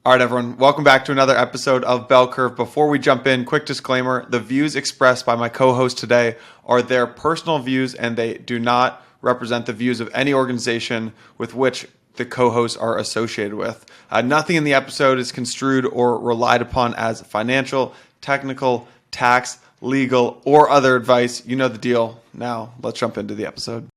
All right, everyone. Welcome back to another episode of Bell Curve. Before we jump in, quick disclaimer. The views expressed by my co-host today are their personal views, and they do not represent the views of any organization with which the co-hosts are associated with. Nothing in the episode is construed or relied upon as financial, technical, tax, legal, or other advice. You know the deal. Now, let's jump into the episode.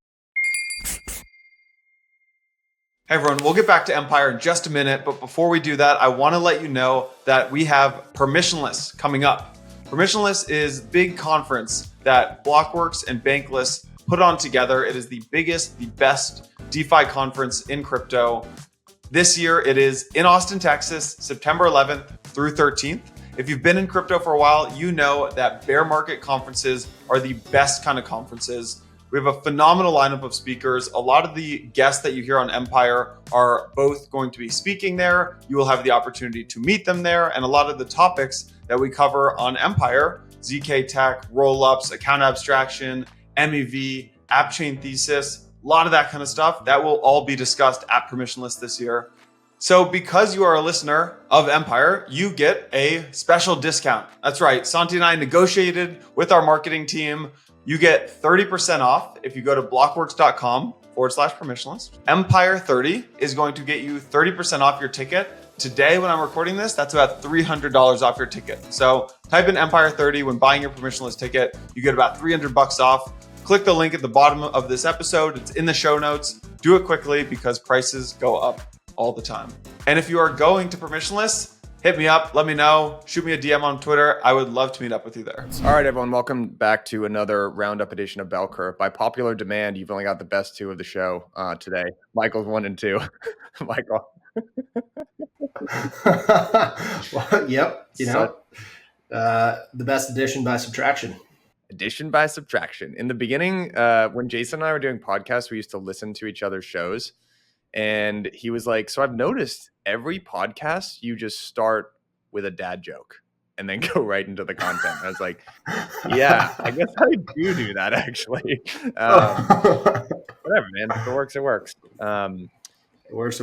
Hey everyone, we'll get back to Empire in just a minute, but before we do that, I want to let you know that we have Permissionless coming up. Permissionless is a big conference that Blockworks and Bankless put on together. It is the biggest, the best DeFi conference in crypto. This year, it is in Austin, Texas, September 11th through 13th. If you've been in crypto for a while, you know that bear market conferences are the best kind of conferences. We have a phenomenal lineup of speakers. A lot of the guests that you hear on Empire are both going to be speaking there. You will have the opportunity to meet them there. And a lot of the topics that we cover on Empire, ZK Tech, Rollups, account abstraction, MEV, app chain thesis, a lot of that kind of stuff, that will all be discussed at Permissionless this year. So because you are a listener of Empire, you get a special discount. That's right. Santi and I negotiated with our marketing team. You get 30% off if you go to blockworks.com/permissionless. Empire 30 is going to get you 30% off your ticket. Today, when I'm recording this, that's about $300 off your ticket. So type in Empire 30 when buying your permissionless ticket. You get about $300 off. Click the link at the bottom of this episode. It's in the show notes. Do it quickly because prices go up all the time. And if you are going to permissionless, hit me up, let me know, shoot me a DM on Twitter. I would love to meet up with you there. All right, everyone, welcome back to another Roundup edition of Bell Curve. By popular demand, you've only got the best two of the show today. Michael's 1 and 2. Michael. Well, yep, the best addition by subtraction. Addition by subtraction. In the beginning, when Jason and I were doing podcasts, we used to listen to each other's shows. And he was like, so I've noticed every podcast, you just start with a dad joke and then go right into the content. I was like, yeah, I guess I do that actually. Whatever, man. If it works, it works. It works.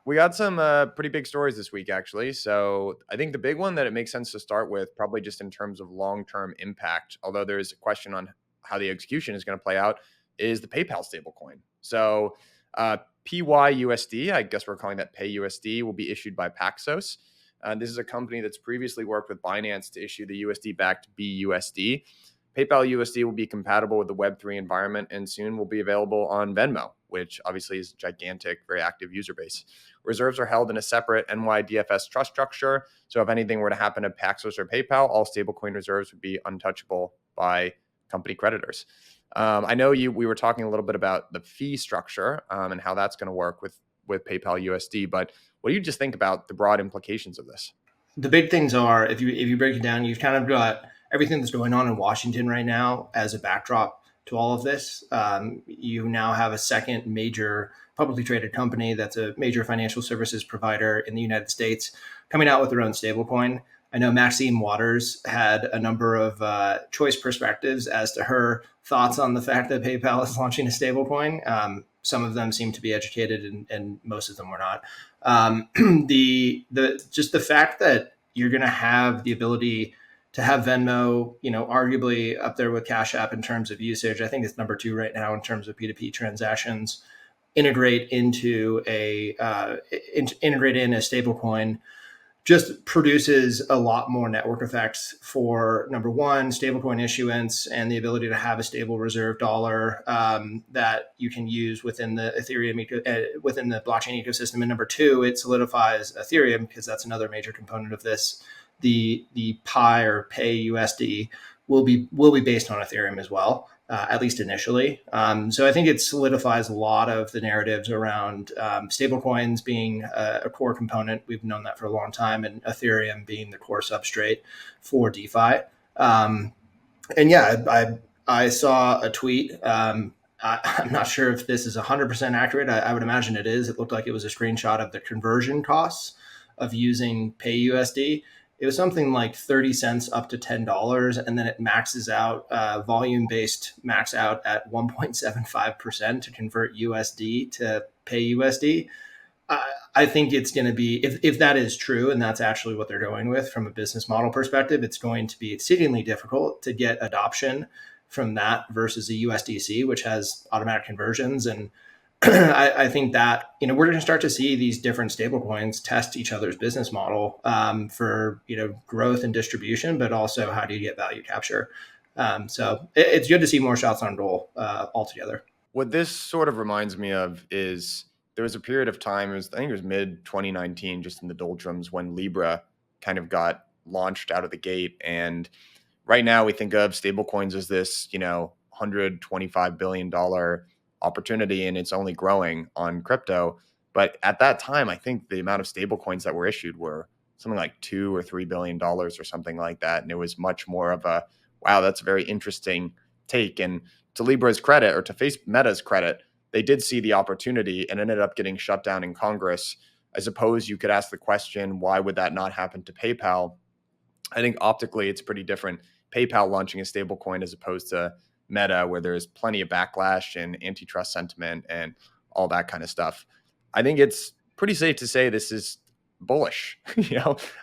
We got some pretty big stories this week, actually. So I think the big one that it makes sense to start with, probably just in terms of long-term impact, although there's a question on how the execution is going to play out, is the PayPal stablecoin. So PYUSD, I guess we're calling that PayUSD, will be issued by Paxos. This is a company that's previously worked with Binance to issue the USD-backed BUSD. PayPal USD will be compatible with the Web3 environment and soon will be available on Venmo, which obviously is a gigantic, very active user base. Reserves are held in a separate NYDFS trust structure. So if anything were to happen to Paxos or PayPal, all stablecoin reserves would be untouchable by company creditors. I know we were talking a little bit about the fee structure and how that's going to work with PayPal USD, but what do you just think about the broad implications of this? The big things are, if you break it down, you've kind of got everything that's going on in Washington right now as a backdrop to all of this. You now have a second major publicly traded company that's a major financial services provider in the United States coming out with their own stablecoin. I know Maxine Waters had a number of choice perspectives as to her thoughts on the fact that PayPal is launching a stablecoin. Some of them seem to be educated, and most of them were not. Just the fact that you're going to have the ability to have Venmo, arguably up there with Cash App in terms of usage. I think it's number 2 right now in terms of P2P transactions. Integrate in a stablecoin. Just produces a lot more network effects for, number one, stablecoin issuance and the ability to have a stable reserve dollar that you can use within the Ethereum within the blockchain ecosystem. And number 2, it solidifies Ethereum because that's another major component of this. The Pi or PayUSD will be based on Ethereum as well. At least initially. So I think it solidifies a lot of the narratives around stablecoins being a core component. We've known that for a long time, and Ethereum being the core substrate for DeFi. And yeah, I saw a tweet. I'm not sure if this is 100% accurate. I would imagine it is. It looked like it was a screenshot of the conversion costs of using PayUSD. It was something like 30 cents up to $10, and then it maxes out, volume-based max out at 1.75% to convert USD to PayUSD. I think it's going to be, if that is true, and that's actually what they're going with from a business model perspective, it's going to be exceedingly difficult to get adoption from that versus a USDC, which has automatic conversions. And I think that, we're going to start to see these different stablecoins test each other's business model for, growth and distribution, but also how do you get value capture. So it's good to see more shots on goal altogether. What this sort of reminds me of is there was a period of time, I think it was mid 2019, just in the doldrums, when Libra kind of got launched out of the gate. And right now we think of stablecoins as this, $125 billion opportunity, and it's only growing on crypto. But at that time, I think the amount of stablecoins that were issued were something like $2 or $3 billion or something like that. And it was much more of a, wow, that's a very interesting take. And to Libra's credit, or to Meta's credit, they did see the opportunity and ended up getting shut down in Congress. I suppose you could ask the question, why would that not happen to PayPal? I think optically it's pretty different. PayPal launching a stablecoin as opposed to Meta, where there's plenty of backlash and antitrust sentiment and all that kind of stuff. I think it's pretty safe to say this is bullish.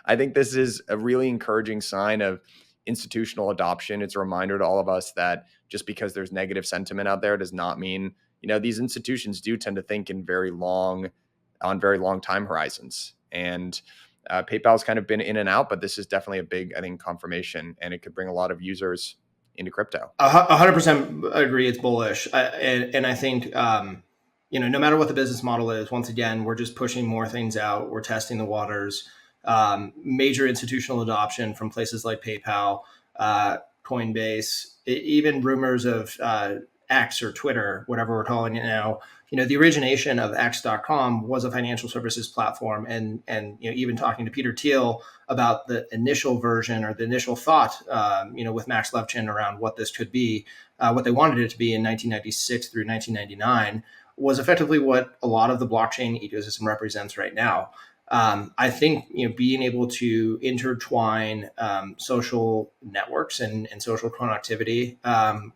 I think this is a really encouraging sign of institutional adoption. It's a reminder to all of us that just because there's negative sentiment out there does not mean, these institutions do tend to think on very long time horizons. And PayPal's kind of been in and out, but this is definitely a big, I think, confirmation, and it could bring a lot of users into crypto. 100% agree. It's bullish. And I think, no matter what the business model is, once again, we're just pushing more things out. We're testing the waters. Major institutional adoption from places like PayPal, Coinbase, even rumors of X or Twitter, whatever we're calling it now. The origination of X.com was a financial services platform, and even talking to Peter Thiel about the initial version or the initial thought, with Max Levchin around what this could be, what they wanted it to be in 1996 through 1999, was effectively what a lot of the blockchain ecosystem represents right now. I think being able to intertwine social networks and social connectivity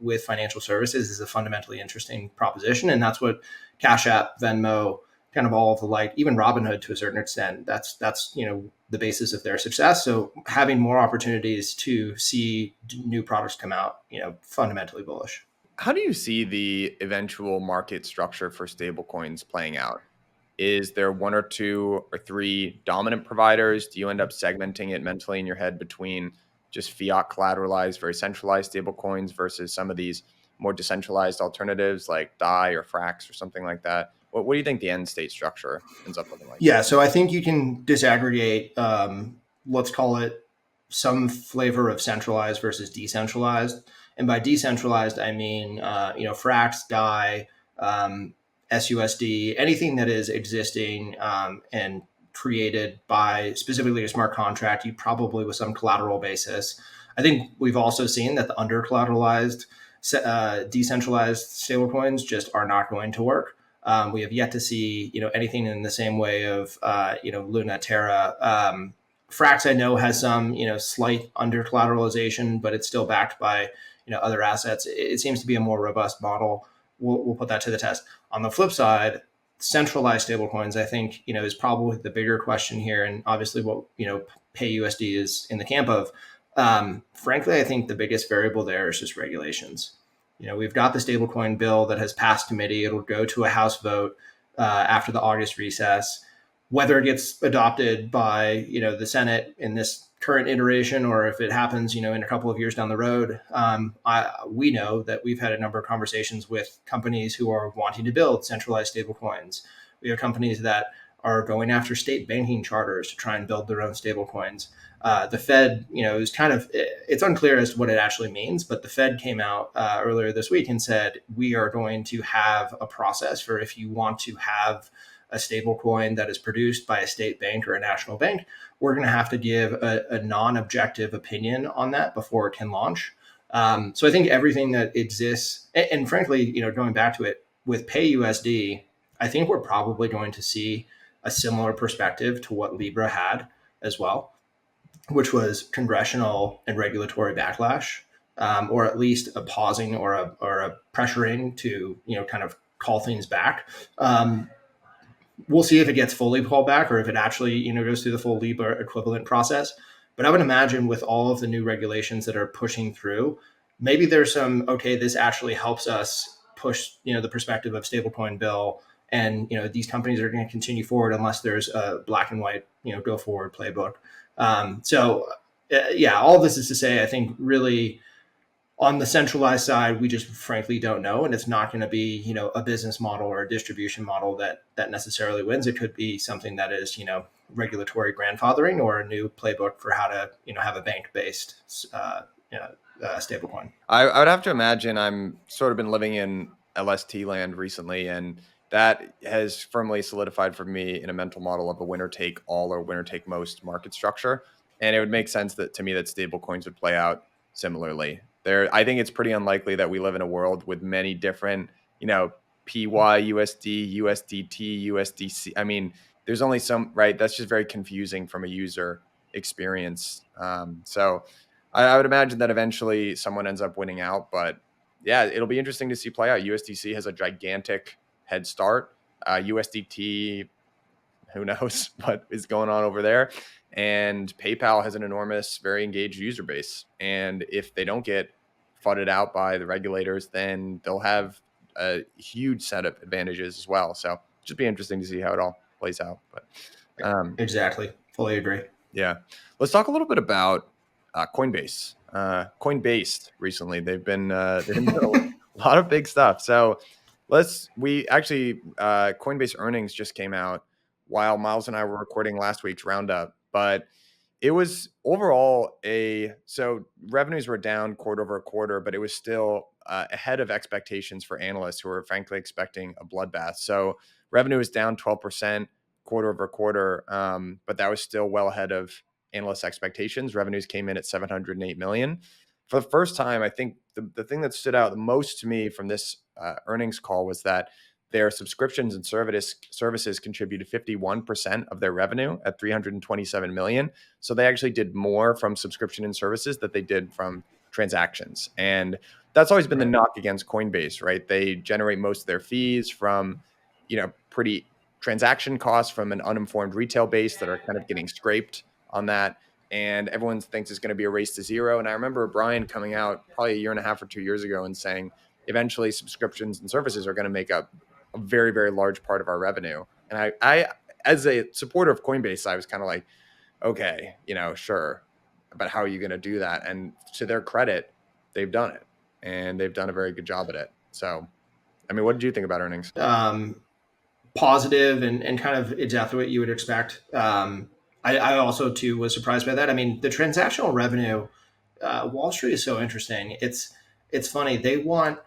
with financial services is a fundamentally interesting proposition, and that's what Cash App, Venmo, kind of all of the like, even Robinhood to a certain extent. That's the basis of their success. So having more opportunities to see new products come out, fundamentally bullish. How do you see the eventual market structure for stablecoins playing out? Is there one or two or three dominant providers? Do you end up segmenting it mentally in your head between just fiat collateralized, very centralized stablecoins versus some of these more decentralized alternatives like DAI or Frax or something like that? What do you think the end state structure ends up looking like? Yeah, so I think you can disaggregate, let's call it some flavor of centralized versus decentralized. And by decentralized, I mean, Frax, DAI, SUSD, anything that is existing and created by specifically a smart contract, you probably with some collateral basis. I think we've also seen that the under collateralized, decentralized stablecoins just are not going to work. We have yet to see, anything in the same way of, Luna, Terra. Frax, I know, has some, slight under collateralization, but it's still backed by, other assets. It seems to be a more robust model. We'll put that to the test. On the flip side, centralized stablecoins, I think, is probably the bigger question here. And obviously what, PayUSD is in the camp of. Frankly, I think the biggest variable there is just regulations. We've got the stablecoin bill that has passed committee. It'll go to a House vote after the August recess. Whether it gets adopted by, the Senate in this current iteration, or if it happens, in a couple of years down the road, we know that we've had a number of conversations with companies who are wanting to build centralized stablecoins. We have companies that are going after state banking charters to try and build their own stablecoins. The Fed, is it's unclear as to what it actually means, but the Fed came out earlier this week and said, we are going to have a process for if you want to have a stable coin that is produced by a state bank or a national bank, we're going to have to give a non-objective opinion on that before it can launch. So I think everything that exists, and frankly, going back to it with PayUSD, I think we're probably going to see a similar perspective to what Libra had as well, which was congressional and regulatory backlash, or at least a pausing or a pressuring to, kind of call things back. we'll see if it gets fully pulled back or if it actually, goes through the full Libra equivalent process. But I would imagine with all of the new regulations that are pushing through, maybe there's some, okay, this actually helps us push, the perspective of stablecoin bill. And, these companies are going to continue forward unless there's a black and white, go forward playbook. Yeah, all of this is to say, I think really on the centralized side, we just frankly don't know, and it's not going to be a business model or a distribution model that necessarily wins. It could be something that is regulatory grandfathering or a new playbook for how to have a bank based stablecoin. I would have to imagine I'm sort of been living in LST land recently, and that has firmly solidified for me in a mental model of a winner take all or winner take most market structure. And it would make sense that to me that stablecoins would play out similarly. I think it's pretty unlikely that we live in a world with many different, PYUSD, USDT, USDC. I mean, there's only some, right? That's just very confusing from a user experience. So I would imagine that eventually someone ends up winning out, but yeah, it'll be interesting to see play out. USDC has a gigantic head start. USDT, who knows what is going on over there. And PayPal has an enormous, very engaged user base. And if they don't get fudded out by the regulators, then they'll have a huge set of advantages as well. So just be interesting to see how it all plays out. But exactly, fully agree. Yeah, let's talk a little bit about Coinbase. Coinbase recently, they've been doing a lot of big stuff. So Coinbase earnings just came out while Miles and I were recording last week's Roundup, but it was overall so revenues were down quarter over quarter, but it was still ahead of expectations for analysts who were frankly expecting a bloodbath. So revenue was down 12% quarter over quarter, but that was still well ahead of analyst expectations. Revenues came in at 708 million. For the first time, I think the thing that stood out the most to me from this earnings call was that their subscriptions and services contributed 51% of their revenue at 327 million. So they actually did more from subscription and services that they did from transactions. And that's always been the knock against Coinbase, right? They generate most of their fees from, pretty transaction costs from an uninformed retail base that are kind of getting scraped on that. And everyone thinks it's going to be a race to zero. And I remember Brian coming out probably a year and a half or 2 years ago and saying, eventually subscriptions and services are going to make up a very, very large part of our revenue. And I as a supporter of Coinbase, I was kind of like, okay, sure. But how are you going to do that? And to their credit, they've done it, and they've done a very good job at it. So, I mean, what did you think about earnings? Positive and kind of exactly what you would expect. I also too was surprised by that. I mean, the transactional revenue, Wall Street is so interesting. It's funny. They want,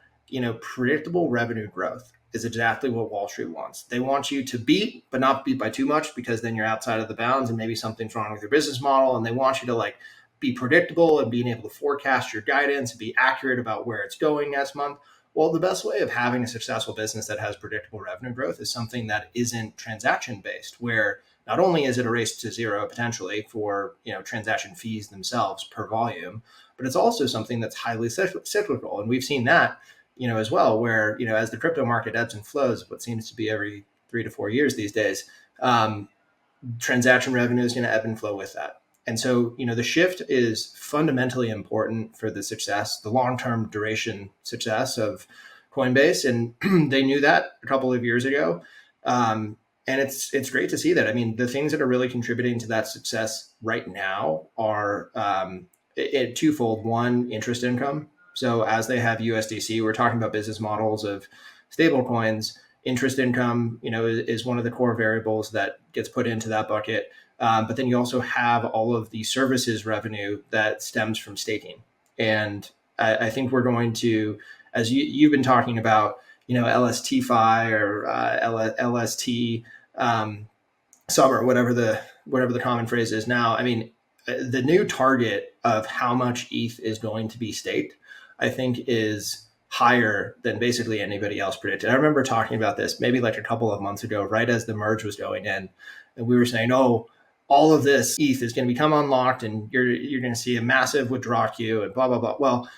predictable revenue growth is exactly what Wall Street wants. They want you to beat, but not beat by too much, because then you're outside of the bounds and maybe something's wrong with your business model. And they want you to be predictable and being able to forecast your guidance and be accurate about where it's going next month. Well, the best way of having a successful business that has predictable revenue growth is something that isn't transaction based, where not only is it a race to zero potentially for transaction fees themselves per volume, but it's also something that's highly cyclical. And we've seen that as well, where as the crypto market ebbs and flows, what seems to be every 3 to 4 years these days, transaction revenue is going to ebb and flow with that. And so, the shift is fundamentally important for the success, the long-term duration success of Coinbase. And they knew that a couple of years ago. And it's great to see that. I mean, the things that are really contributing to that success right now are twofold. One, interest income. So as they have USDC, we're talking about business models of stablecoins. Interest income, is one of the core variables that gets put into that bucket. But then you also have all of the services revenue that stems from staking. And I think we're going to, as you've been talking about, LST-Fi or LST summer, whatever the common phrase is now. I mean, the new target of how much ETH is going to be staked, I think, is higher than basically anybody else predicted. I remember talking about this maybe a couple of months ago, right as the merge was going in, and we were saying, oh, all of this ETH is going to become unlocked and you're going to see a massive withdraw queue and blah, blah, blah. Well,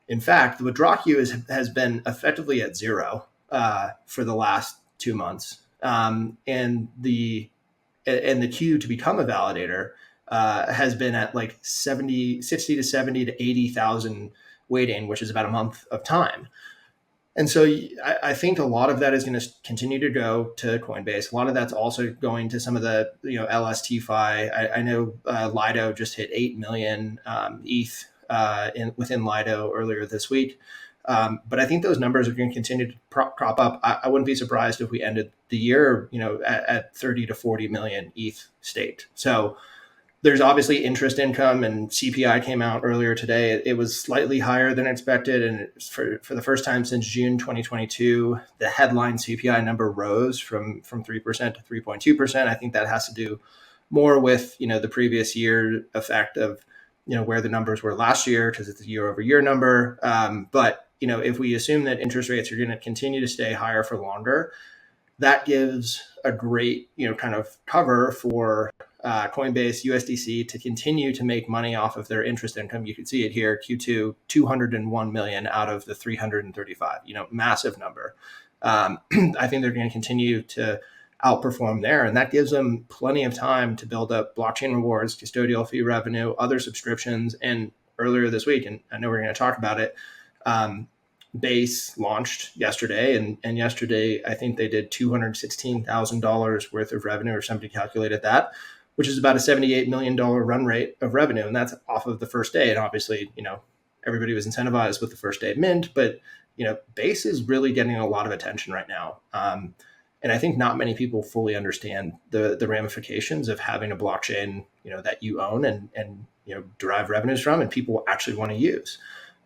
in fact, the withdraw queue has been effectively at zero for the last 2 months. and the queue to become a validator has been at like 60 to 70 to 80,000 waiting, which is about a month of time. And so I think a lot of that is going to continue to go to Coinbase. A lot of that's also going to some of the LSTFi. I know Lido just hit 8 million ETH within Lido earlier this week. But I think those numbers are going to continue to crop up. I wouldn't be surprised if we ended the year, at 30 to 40 million ETH staked. So there's obviously interest income, and CPI came out earlier today. It was slightly higher than expected. And for the first time since June 2022, the headline CPI number rose from 3% to 3.2%. I think that has to do more with, the previous year effect of, where the numbers were last year, because it's a year over year number. But, if we assume that interest rates are going to continue to stay higher for longer, that gives a great, kind of cover for Coinbase USDC to continue to make money off of their interest income. You can see it here, Q2, 201 million out of the 335, massive number. I think they're going to continue to outperform there. And that gives them plenty of time to build up blockchain rewards, custodial fee revenue, other subscriptions. And earlier this week, and I know we're going to talk about it, Base launched yesterday, and yesterday I think they did $216,000 worth of revenue, or somebody calculated that, which is about a $78 million run rate of revenue. And that's off of the first day. And obviously, everybody was incentivized with the first day of mint, but, Base is really getting a lot of attention right now. And I think not many people fully understand the ramifications of having a blockchain, that you own and derive revenues from, and people actually want to use.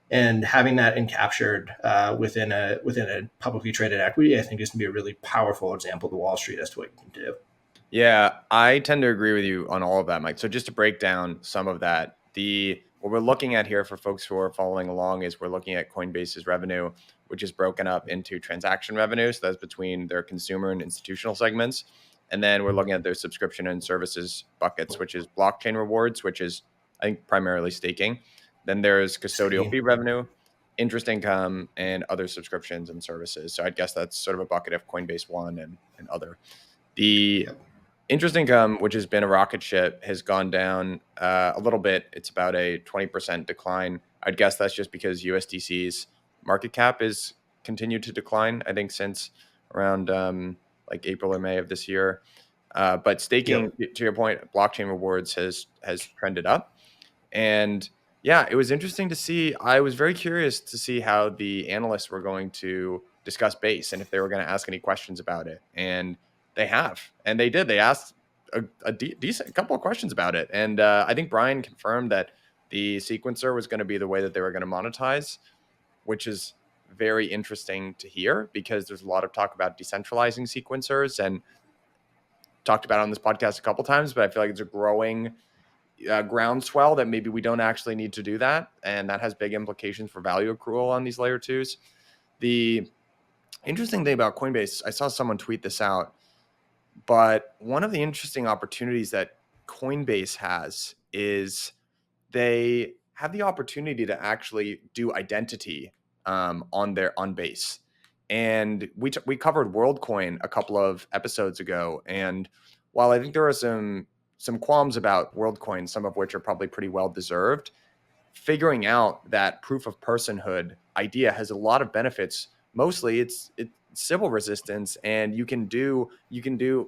And having that encaptured within a publicly traded equity, I think is going to be a really powerful example to Wall Street as to what you can do. Yeah, I tend to agree with you on all of that, Mike. So just to break down some of that, what we're looking at here for folks who are following along is we're looking at Coinbase's revenue, which is broken up into transaction revenue. So that's between their consumer and institutional segments. And then we're looking at their subscription and services buckets, which is blockchain rewards, which is, I think, primarily staking. Then there's custodial fee revenue, interest income, and other subscriptions and services. So I'd guess that's sort of a bucket of Coinbase One and other. The interest income, which has been a rocket ship, has gone down a little bit. It's about a 20% decline. I'd guess that's just because USDC's market cap is continued to decline, I think, since around like April or May of this year. But staking, to your point, blockchain rewards has trended up. And yeah, it was interesting to see. I was very curious to see how the analysts were going to discuss Base and if they were going to ask any questions about it. And they have, and they did. They asked a decent couple of questions about it. And I think Brian confirmed that the sequencer was going to be the way that they were going to monetize, which is very interesting to hear because there's a lot of talk about decentralizing sequencers, and talked about it on this podcast a couple of times, but I feel like it's a growing groundswell that maybe we don't actually need to do that. And that has big implications for value accrual on these layer twos. The interesting thing about Coinbase, I saw someone tweet this out, but one of the interesting opportunities that Coinbase has is they have the opportunity to actually do identity on Base. And we covered WorldCoin a couple of episodes ago. And while I think there are some qualms about WorldCoin, some of which are probably pretty well deserved, figuring out that proof of personhood idea has a lot of benefits. Mostly it's Sybil resistance, and you can do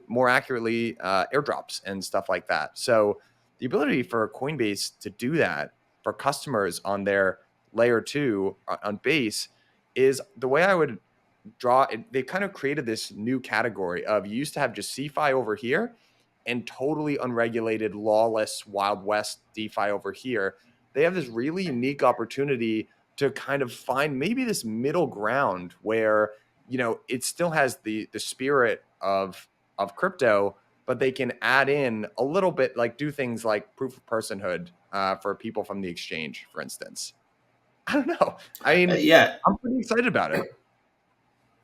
more accurately airdrops and stuff like that. So the ability for Coinbase to do that for customers on their layer 2 on Base is the way I would draw it. They kind of created this new category of, you used to have just CeFi over here and totally unregulated, lawless, Wild West DeFi over here. They have this really unique opportunity to kind of find maybe this middle ground where, it still has the spirit of crypto, but they can add in a little bit, like do things like proof of personhood for people from the exchange, for instance. I don't know. I mean, I'm pretty excited about it.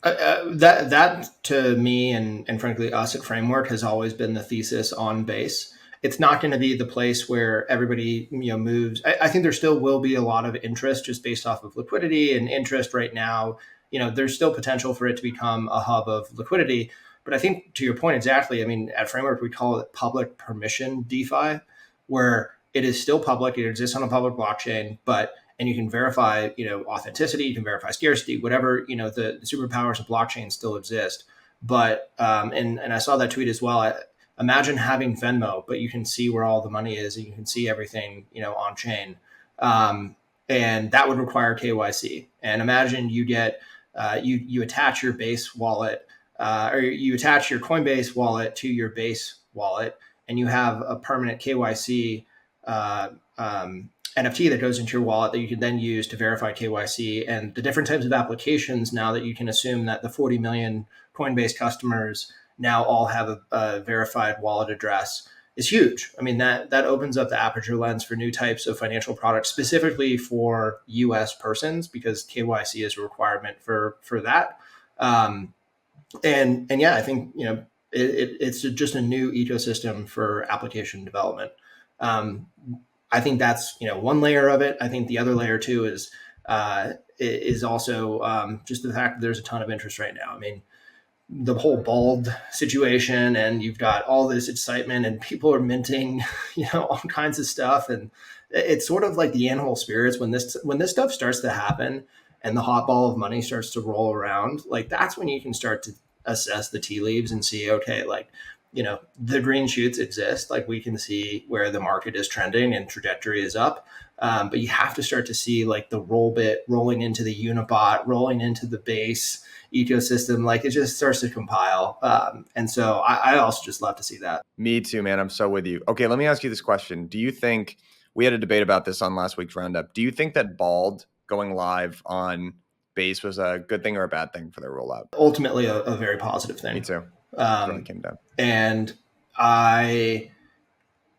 That to me and frankly us at Framework has always been the thesis on Base. It's not going to be the place where everybody moves. I think there still will be a lot of interest just based off of liquidity and interest right now. There's still potential for it to become a hub of liquidity, But I think to your point exactly, I mean, at Framework, we call it public permission DeFi, where it is still public, it exists on a public blockchain, and you can verify, authenticity, you can verify scarcity, whatever, the superpowers of blockchain still exist. But and I saw that tweet as well. Imagine having Venmo, but you can see where all the money is, and you can see everything, on chain. And that would require KYC. And imagine you get you attach your base wallet, or you attach your Coinbase wallet to your base wallet, and you have a permanent KYC NFT that goes into your wallet that you can then use to verify KYC, and the different types of applications now that you can assume that the 40 million Coinbase customers now all have a verified wallet address is huge. I mean, that opens up the aperture lens for new types of financial products, specifically for US persons, because KYC is a requirement for that. And yeah, I think, it's just a new ecosystem for application development. I think that's, one layer of it. I think the other layer too is also just the fact that there's a ton of interest right now. I mean, the whole bald situation, and you've got all this excitement, and people are minting, all kinds of stuff, and it's sort of like the animal spirits when this stuff starts to happen, and the hot ball of money starts to roll around. Like, that's when you can start to assess the tea leaves and see, okay, like, the green shoots exist. Like, we can see where the market is trending and trajectory is up. But you have to start to see like the roll bit rolling into the Unibot, rolling into the base ecosystem. Like, it just starts to compile. And so I also just love to see that. Me too, man. I'm so with you. Okay, let me ask you this question. Do you think, we had a debate about this on last week's Roundup, do you think that Bald going live on Base was a good thing or a bad thing for their rollout? Ultimately, a very positive thing. Me too. Really came down. And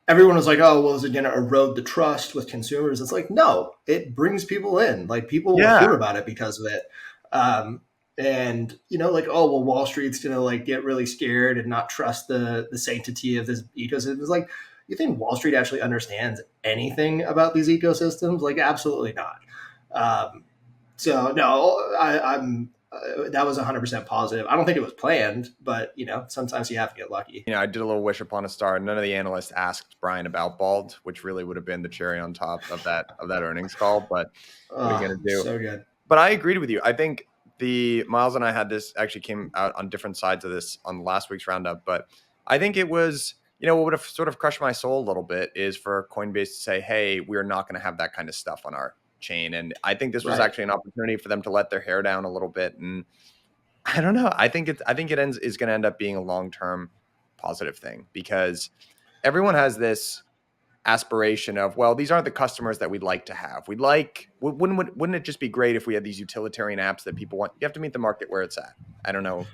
everyone was like, oh, well, is it going to erode the trust with consumers? It's like, no, it brings people in. Like, people will hear about it because of it. And, like, oh, well, Wall Street's going to like get really scared and not trust the sanctity of this ecosystem. It's like, you think Wall Street actually understands anything about these ecosystems? Like, absolutely not. So no, I'm that was 100% positive. I don't think it was planned, but sometimes you have to get lucky. I did a little wish upon a star. None of the analysts asked Brian about Bald, which really would have been the cherry on top of that earnings call. But what are you gonna do? So good. But I agreed with you. I think Miles and I had this, actually came out on different sides of this on last week's Roundup. But I think it was, what would have sort of crushed my soul a little bit is for Coinbase to say, hey, we're not going to have that kind of stuff on our chain. And I think this was actually an opportunity for them to let their hair down a little bit. And I don't know. I think is going to end up being a long-term positive thing, because everyone has this aspiration of, well, these aren't the customers that we'd like to have. Wouldn't it just be great if we had these utilitarian apps that people want? You have to meet the market where it's at. I don't know.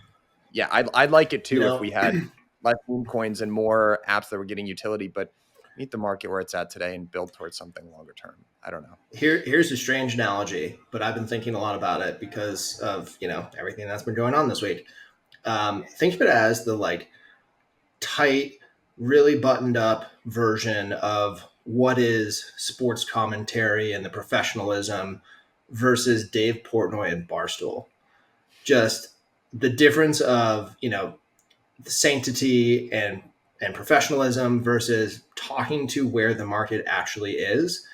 Yeah, I'd like it too if we had less meme coins and more apps that were getting utility, but meet the market where it's at today and build towards something longer term. I don't know. Here's a strange analogy, but I've been thinking a lot about it because of, everything that's been going on this week. Think of it as the like tight, really buttoned up version of what is sports commentary and the professionalism versus Dave Portnoy and Barstool. Just the difference of, the sanctity and professionalism versus talking to where the market actually is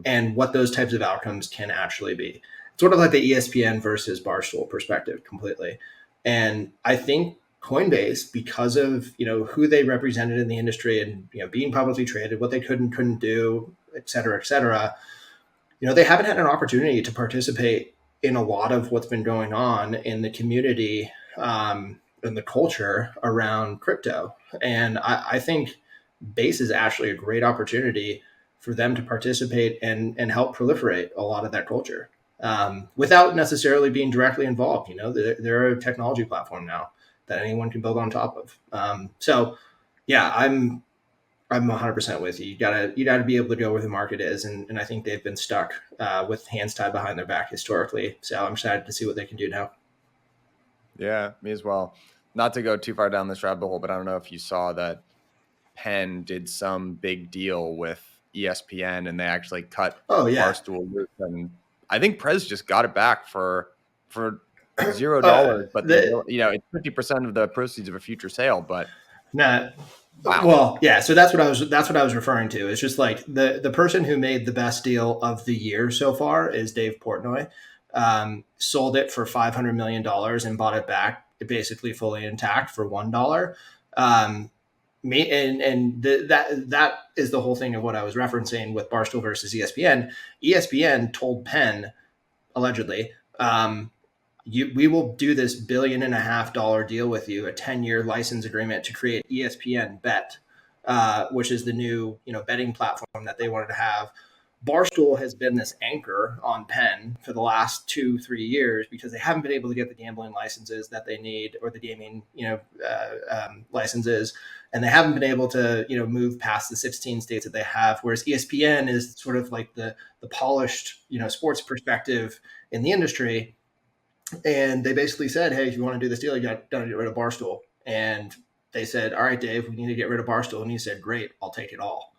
and what those types of outcomes can actually be. It's sort of like the ESPN versus Barstool perspective completely. And I think Coinbase, because of, who they represented in the industry and, being publicly traded, what they could and couldn't do, et cetera, they haven't had an opportunity to participate in a lot of what's been going on in the community and the culture around crypto. And I think Base is actually a great opportunity for them to participate and help proliferate a lot of that culture without necessarily being directly involved. They're a technology platform now that anyone can build on top of. So yeah, I'm 100% with you. You gotta be able to go where the market is. And I think they've been stuck with hands tied behind their back historically. So I'm excited to see what they can do now. Yeah, me as well. Not to go too far down this rabbit hole, but I don't know if you saw that Penn did some big deal with ESPN and they actually cut Barstool loose. And I think Prez just got it back for $0, but The, it's 50% of the proceeds of a future sale. But nah, wow, well, yeah. So that's what I was referring to. It's just like the person who made the best deal of the year so far is Dave Portnoy. Sold it for $500 million and bought it back, basically fully intact for $1. That is the whole thing of what I was referencing with Barstool versus ESPN. ESPN told Penn allegedly, we will do this $1.5 billion deal with you, a 10-year license agreement to create ESPN Bet, which is the new betting platform that they wanted to have. Barstool has been this anchor on Penn for the last 2-3 years because they haven't been able to get the gambling licenses that they need, or the gaming licenses, and they haven't been able to move past the 16 states that they have. Whereas ESPN is sort of like the polished sports perspective in the industry. And they basically said, hey, if you want to do this deal, you got to get rid of Barstool. And they said, all right, Dave, we need to get rid of Barstool. And he said, great, I'll take it all.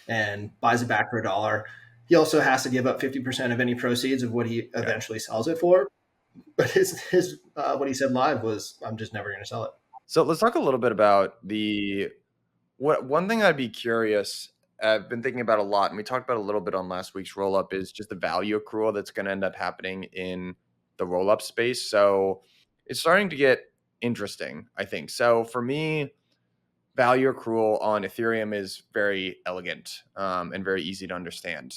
And buys it back for $1. He also has to give up 50% of any proceeds of what he eventually sells it for. But his what he said live was, I'm just never going to sell it. So let's talk a little bit about one thing I'd be curious. I've been thinking about a lot, and we talked about a little bit on last week's Rollup, is just the value accrual that's going to end up happening in the Rollup space. So it's starting to get interesting, I think. So for me, value accrual on Ethereum is very elegant and very easy to understand.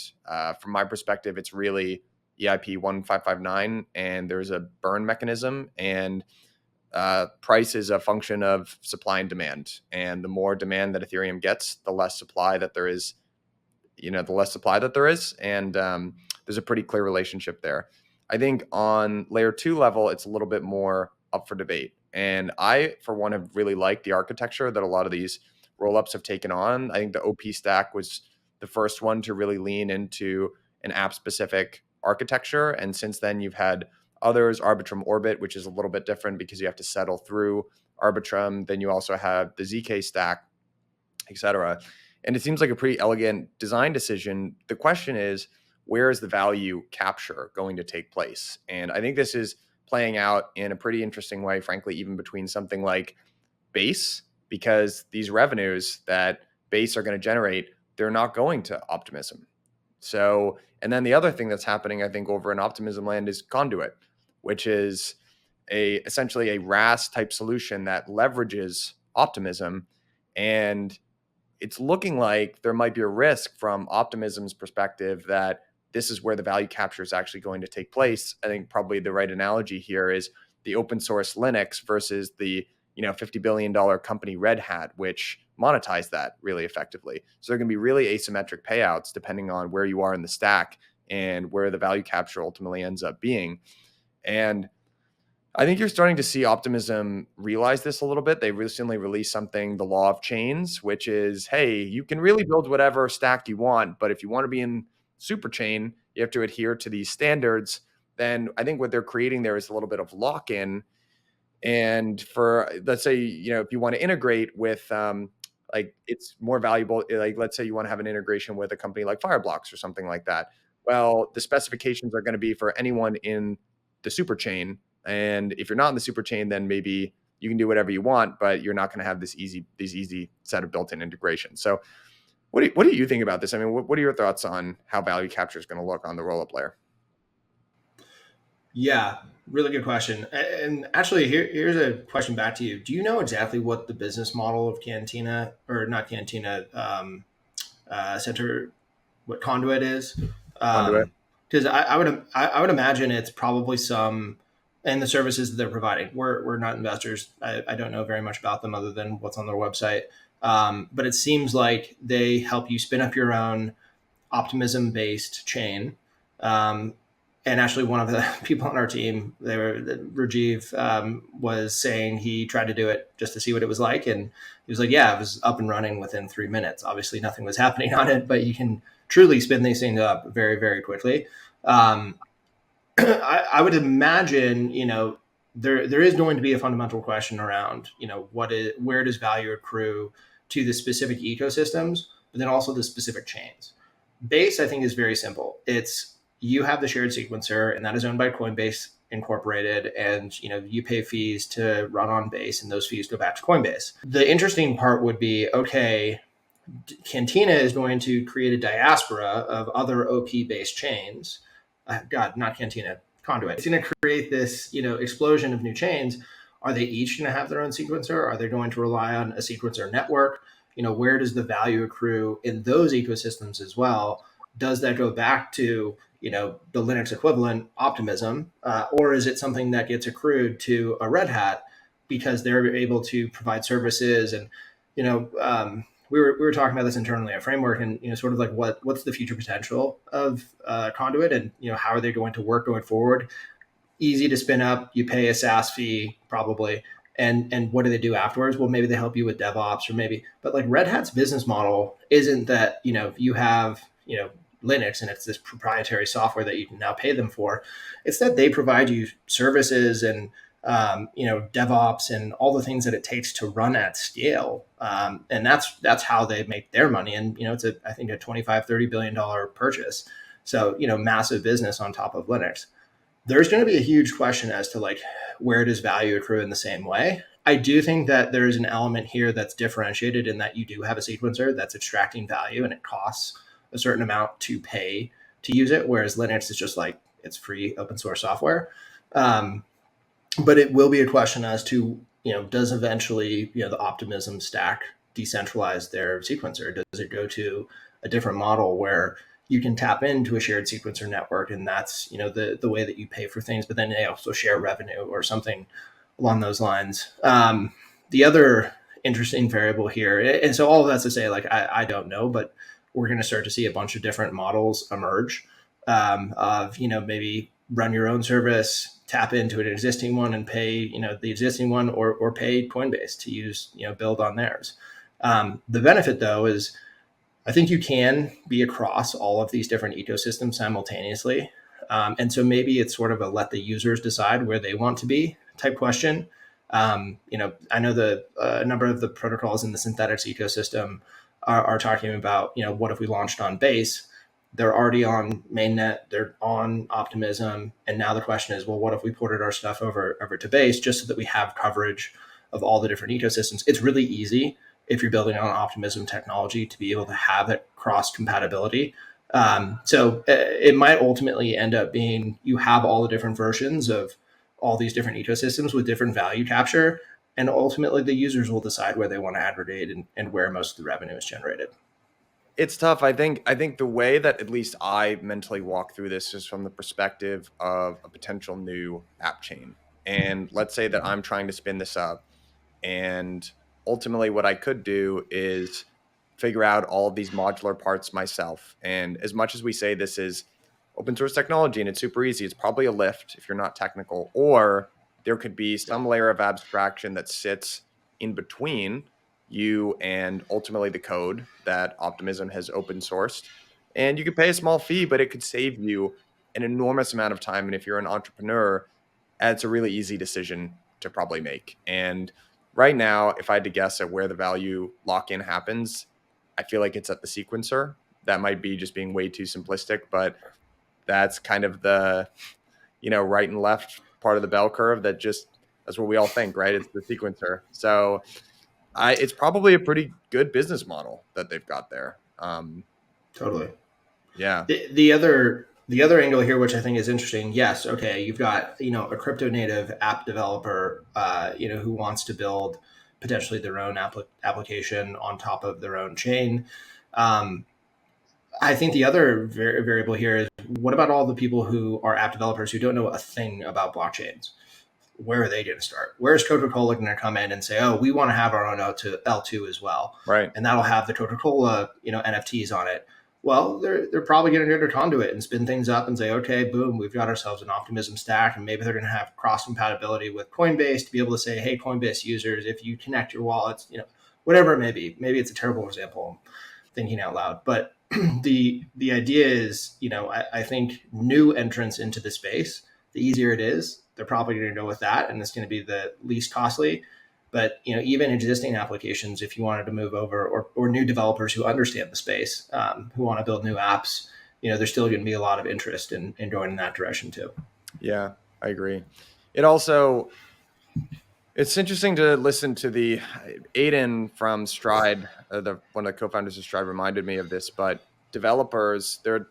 From my perspective, it's really EIP 1559, and there's a burn mechanism, and price is a function of supply and demand. And the more demand that Ethereum gets, the less supply that there is. And there's a pretty clear relationship there. I think on layer 2 level, it's a little bit more up for debate. And I, for one, have really liked the architecture that a lot of these rollups have taken on. I think the OP stack was the first one to really lean into an app-specific architecture. And since then, you've had others, Arbitrum Orbit, which is a little bit different because you have to settle through Arbitrum. Then you also have the ZK stack, et cetera. And it seems like a pretty elegant design decision. The question is, where is the value capture going to take place? And I think this is playing out in a pretty interesting way, frankly, even between something like Base, because these revenues that Base are going to generate, they're not going to Optimism. So, and then the other thing that's happening, I think, over in Optimism land is Conduit, which is essentially a RAS type solution that leverages Optimism. And it's looking like there might be a risk from Optimism's perspective that this is where the value capture is actually going to take place. I think probably the right analogy here is the open source Linux versus the $50 billion company Red Hat, which monetized that really effectively. So there are going to be really asymmetric payouts depending on where you are in the stack and where the value capture ultimately ends up being. And I think you're starting to see Optimism realize this a little bit. They recently released something, the Law of Chains, which is, hey, you can really build whatever stack you want, but if you want to be in Superchain, you have to adhere to these standards. Then I think what they're creating there is a little bit of lock-in. And for, let's say, if you want to integrate with, it's more valuable. Like, let's say you want to have an integration with a company like Fireblocks or something like that. Well, the specifications are going to be for anyone in the Superchain. And if you're not in the Superchain, then maybe you can do whatever you want, but you're not going to have these easy set of built-in integrations. So what do you think about this? I mean, what are your thoughts on how value capture is going to look on the rollup layer? Yeah, really good question. And actually, here's a question back to you. Do you know exactly what the business model of Cantina, or not Cantina, Center, what Conduit is? Conduit. Because I would imagine it's probably some, and the services that they're providing. We're not investors. I don't know very much about them other than what's on their website. But it seems like they help you spin up your own Optimism-based chain. And actually, one of the people on our team, Rajiv, was saying he tried to do it just to see what it was like. And he was like, yeah, it was up and running within 3 minutes. Obviously, nothing was happening on it, but you can truly spin these things up very, very quickly. I would imagine, there is going to be a fundamental question around, where does value accrue to the specific ecosystems, but then also the specific chains. Base, I think, is very simple. You have the shared sequencer, and that is owned by Coinbase incorporated, and you pay fees to run on Base, and those fees go back to Coinbase. The interesting part would be, okay, Cantina is going to create a diaspora of other OP-based chains. God, not Cantina, Conduit. It's going to create this, explosion of new chains. Are they each going to have their own sequencer? Are they going to rely on a sequencer network? Where does the value accrue in those ecosystems as well? Does that go back to, the Linux equivalent Optimism, or is it something that gets accrued to a Red Hat because they're able to provide services? And, we were talking about this internally at Framework, and sort of like what's the future potential of Conduit, and how are they going to work going forward? Easy to spin up. You pay a SaaS fee probably, and what do they do afterwards? Well, maybe they help you with DevOps, or maybe, but like Red Hat's business model isn't that you have Linux and it's this proprietary software that you can now pay them for. It's that they provide you services and DevOps and all the things that it takes to run at scale. And that's how they make their money. And, it's I think a $25-30 billion purchase. So, massive business on top of Linux. There's going to be a huge question as to like, where does value accrue in the same way? I do think that there's an element here that's differentiated in that you do have a sequencer that's extracting value, and it costs a certain amount to pay to use it. Whereas Linux is just like, it's free open source software. But it will be a question as to, does eventually, the Optimism stack decentralize their sequencer? Does it go to a different model where you can tap into a shared sequencer network, and that's, the way that you pay for things, but then they also share revenue or something along those lines. The other interesting variable here, and so all of that's to say, like, I don't know, but we're going to start to see a bunch of different models emerge of, maybe run your own service, tap into an existing one and pay, the existing one, or pay Coinbase to use, build on theirs. The benefit though is I think you can be across all of these different ecosystems simultaneously. And so maybe it's sort of a let the users decide where they want to be type question. I know a number of the protocols in the synthetics ecosystem are talking about, what if we launched on Base? They're already on mainnet, they're on Optimism. And now the question is, well, what if we ported our stuff over to Base just so that we have coverage of all the different ecosystems? It's really easy if you're building on Optimism technology to be able to have that cross compatibility. So it might ultimately end up being you have all the different versions of all these different ecosystems with different value capture. And ultimately the users will decide where they want to aggregate and where most of the revenue is generated. It's tough. I think the way that at least I mentally walk through this is from the perspective of a potential new app chain. And let's say that I'm trying to spin this up, and ultimately what I could do is figure out all of these modular parts myself. And as much as we say this is open source technology and it's super easy, it's probably a lift if you're not technical, or there could be some layer of abstraction that sits in between you and ultimately the code that Optimism has open sourced. And you could pay a small fee, but it could save you an enormous amount of time. And if you're an entrepreneur, it's a really easy decision to probably make. And right now, if I had to guess at where the value lock-in happens, I feel like it's at the sequencer. That might be just being way too simplistic, but that's kind of the, right and left part of the bell curve that's what we all think, right? It's the sequencer. So it's probably a pretty good business model that they've got there. Totally. Yeah. The other angle here, which I think is interesting. Yes. Okay. You've got, a crypto native app developer, who wants to build potentially their own application on top of their own chain. I think the other variable here is, what about all the people who are app developers who don't know a thing about blockchains? Where are they going to start? Where's Coca-Cola going to come in and say, oh, we want to have our own L2 as well. Right. And that'll have the Coca-Cola, NFTs on it. Well, they're probably going to go to Conduit and spin things up and say, okay, boom, we've got ourselves an Optimism stack. And maybe they're going to have cross compatibility with Coinbase to be able to say, hey, Coinbase users, if you connect your wallets, whatever it may be. Maybe it's a terrible example, I'm thinking out loud. But the idea is, I think new entrants into the space, the easier it is, they're probably going to go with that, and it's going to be the least costly. But even existing applications, if you wanted to move over, or new developers who understand the space, who want to build new apps, there's still going to be a lot of interest in going in that direction too. Yeah, I agree. It also, it's interesting to listen to the Aiden from Stride, one of the co-founders of Stride reminded me of this, but developers, they're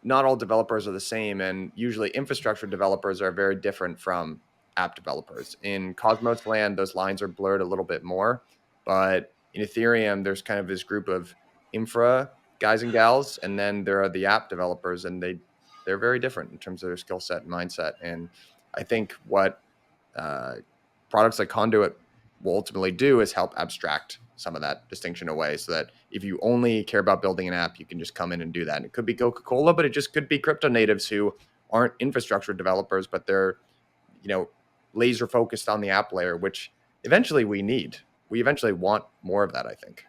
not all developers are the same. And usually infrastructure developers are very different from app developers. In Cosmos land, those lines are blurred a little bit more, but in Ethereum, there's kind of this group of infra guys and gals, and then there are the app developers, and they're very different in terms of their skill set and mindset. And I think what uh, products like Conduit will ultimately do is help abstract some of that distinction away, so that if you only care about building an app, you can just come in and do that. And it could be Coca-Cola, but it just could be crypto natives who aren't infrastructure developers, but they're, laser focused on the app layer, which eventually we need. We eventually want more of that, I think.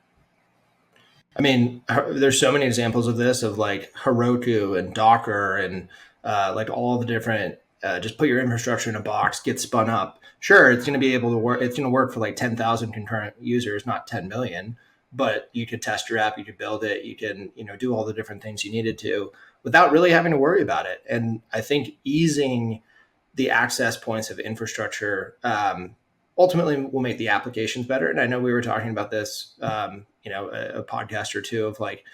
I mean, there's so many examples of this, of like Heroku and Docker and like all the different, just put your infrastructure in a box, get spun up. Sure, it's going to be able to work. It's going to work for like 10,000 concurrent users, not 10 million, but you could test your app, you could build it, you can, do all the different things you needed to without really having to worry about it. And I think easing the access points of infrastructure ultimately will make the applications better. And I know we were talking about this, a podcast or two of like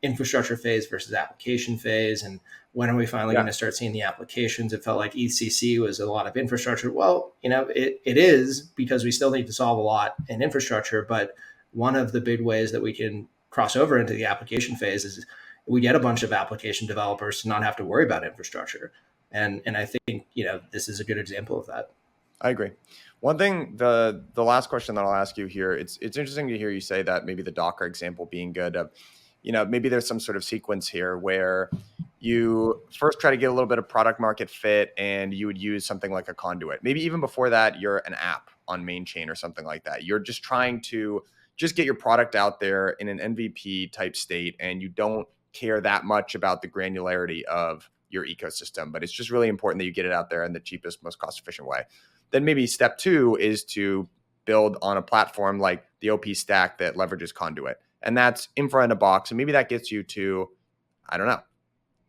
infrastructure phase versus application phase. And when are we finally going to start seeing the applications? It felt like ECC was a lot of infrastructure. Well, it is, because we still need to solve a lot in infrastructure. But one of the big ways that we can cross over into the application phase is we get a bunch of application developers to not have to worry about infrastructure. And I think, this is a good example of that. I agree. One thing, the last question that I'll ask you here, it's interesting to hear you say that maybe the Docker example being good. Maybe there's some sort of sequence here where you first try to get a little bit of product market fit, and you would use something like a conduit. Maybe even before that, you're an app on main chain or something like that. You're just trying to just get your product out there in an MVP type state, and you don't care that much about the granularity of your ecosystem, but it's just really important that you get it out there in the cheapest, most cost efficient way. Then maybe step two is to build on a platform like the OP stack that leverages Conduit. And that's infra in a box. And maybe that gets you to, I don't know,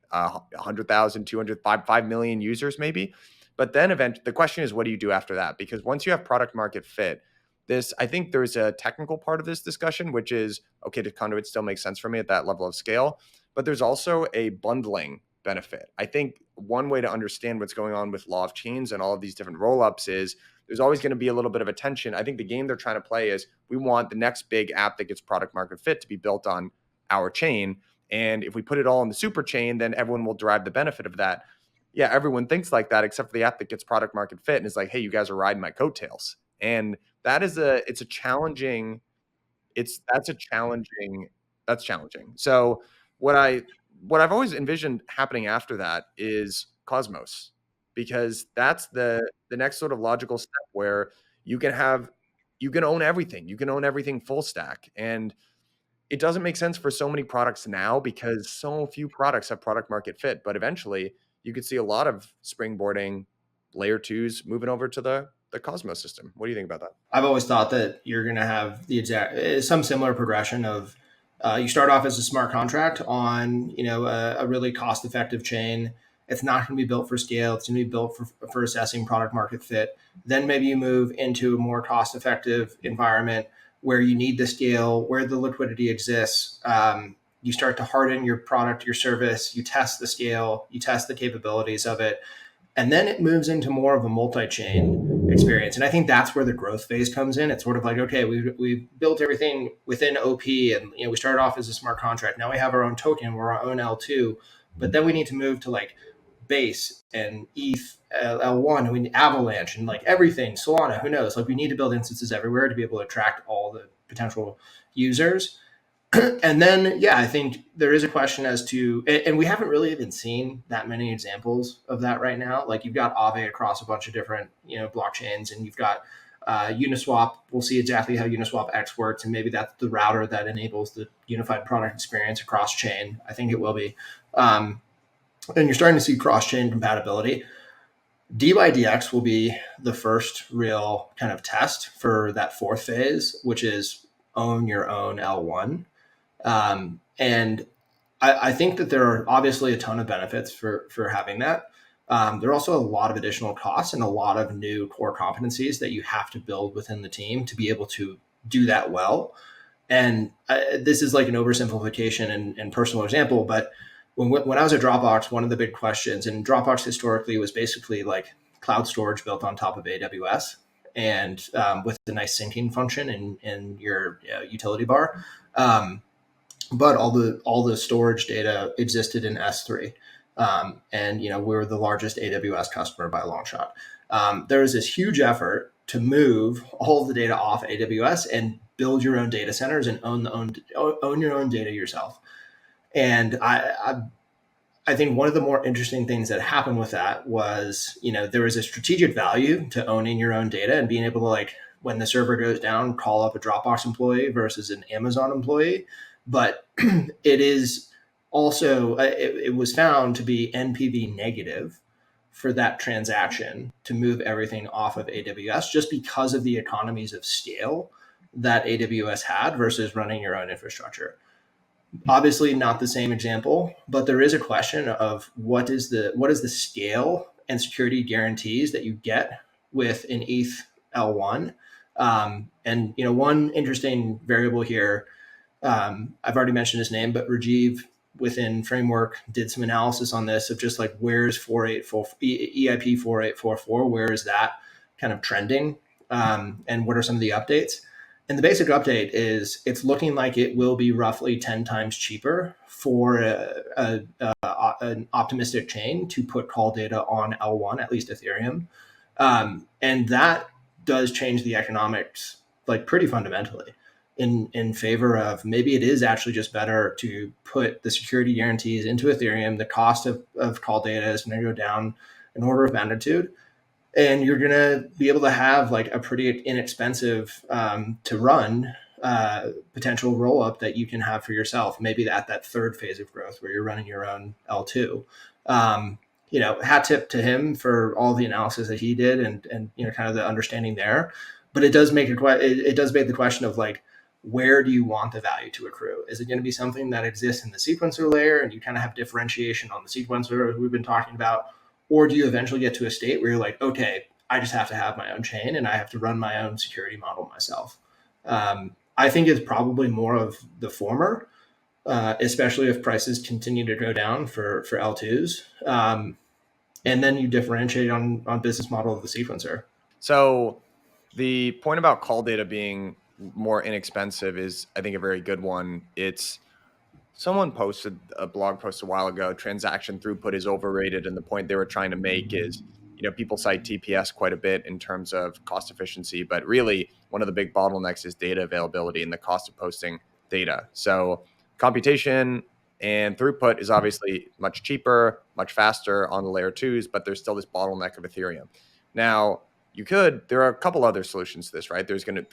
100,000, 200, 5 million users maybe. But then the question is, what do you do after that? Because once you have product market fit, I think there's a technical part of this discussion, which is, okay, does Conduit still make sense for me at that level of scale? But there's also a bundling benefit. I think one way to understand what's going on with law of chains and all of these different rollups is there's always going to be a little bit of a tension. I think the game they're trying to play is, we want the next big app that gets product market fit to be built on our chain. And if we put it all in the super chain, then everyone will derive the benefit of that. Yeah, everyone thinks like that, except for the app that gets product market fit and is like, hey, you guys are riding my coattails. And that's challenging. So what I've always envisioned happening after that is Cosmos, because that's the next sort of logical step where you can own everything. You can own everything full stack. And it doesn't make sense for so many products now because so few products have product market fit. But eventually you could see a lot of springboarding layer twos moving over to the Cosmos system. What do you think about that? I've always thought that you're going to have some similar progression of you start off as a smart contract on a really cost effective chain. It's not going to be built for scale. It's going to be built for assessing product market fit. Then maybe you move into a more cost effective environment where you need the scale, where the liquidity exists. You start to harden your product, your service. You test the scale. You test the capabilities of it. And then it moves into more of a multi-chain experience. And I think that's where the growth phase comes in. It's sort of like, okay, we built everything within OP, and we started off as a smart contract. Now we have our own token, we're our own L2, but then we need to move to like Base and ETH, L1, and we need Avalanche and like everything, Solana, who knows? Like we need to build instances everywhere to be able to attract all the potential users. And then, yeah, I think there is a question as to, and we haven't really even seen that many examples of that right now. Like you've got Aave across a bunch of different, blockchains, and you've got Uniswap. We'll see exactly how Uniswap X works, and maybe that's the router that enables the unified product experience across chain. I think it will be. And you're starting to see cross-chain compatibility. DYDX will be the first real kind of test for that fourth phase, which is own your own L1. And I think that there are obviously a ton of benefits for having that. There are also a lot of additional costs and a lot of new core competencies that you have to build within the team to be able to do that well. And this is like an oversimplification and personal example, but when I was at Dropbox, one of the big questions, and Dropbox historically was basically like cloud storage built on top of AWS and with a nice syncing function in your utility bar. But all the storage data existed in S3. And we're the largest AWS customer by a long shot. There was this huge effort to move all of the data off AWS and build your own data centers and own your own data yourself. And I think one of the more interesting things that happened with that was, there was a strategic value to owning your own data and being able to, like, when the server goes down, call up a Dropbox employee versus an Amazon employee. But it is also, it was found to be NPV negative for that transaction to move everything off of AWS just because of the economies of scale that AWS had versus running your own infrastructure. Obviously not the same example, but there is a question of what is the scale and security guarantees that you get with an ETH L1. And one interesting variable here, I've already mentioned his name, but Rajiv within Framework did some analysis on this of just like, where's EIP 4844, where is that kind of trending, and what are some of the updates? And the basic update is it's looking like it will be roughly 10 times cheaper for an optimistic chain to put call data on L1, at least Ethereum. And that does change the economics like pretty fundamentally in favor of maybe it is actually just better to put the security guarantees into Ethereum. The cost of call data is going to go down an order of magnitude. And you're going to be able to have like a pretty inexpensive to run potential roll up that you can have for yourself, maybe at that third phase of growth where you're running your own L2. Hat tip to him for all the analysis that he did and kind of the understanding there. But it does make the question of like, where do you want the value to accrue? Is it going to be something that exists in the sequencer layer and you kind of have differentiation on the sequencer we've been talking about? Or do you eventually get to a state where you're like, okay, I just have to have my own chain and I have to run my own security model myself? I think it's probably more of the former, especially if prices continue to go down for L2s. And then you differentiate on business model of the sequencer. So the point about call data being more inexpensive is, I think, a very good one. Someone posted a blog post a while ago, transaction throughput is overrated. And the point they were trying to make is, people cite TPS quite a bit in terms of cost efficiency, but really one of the big bottlenecks is data availability and the cost of posting data. So computation and throughput is obviously much cheaper, much faster on the layer twos, but there's still this bottleneck of Ethereum. Now, there are a couple other solutions to this, right?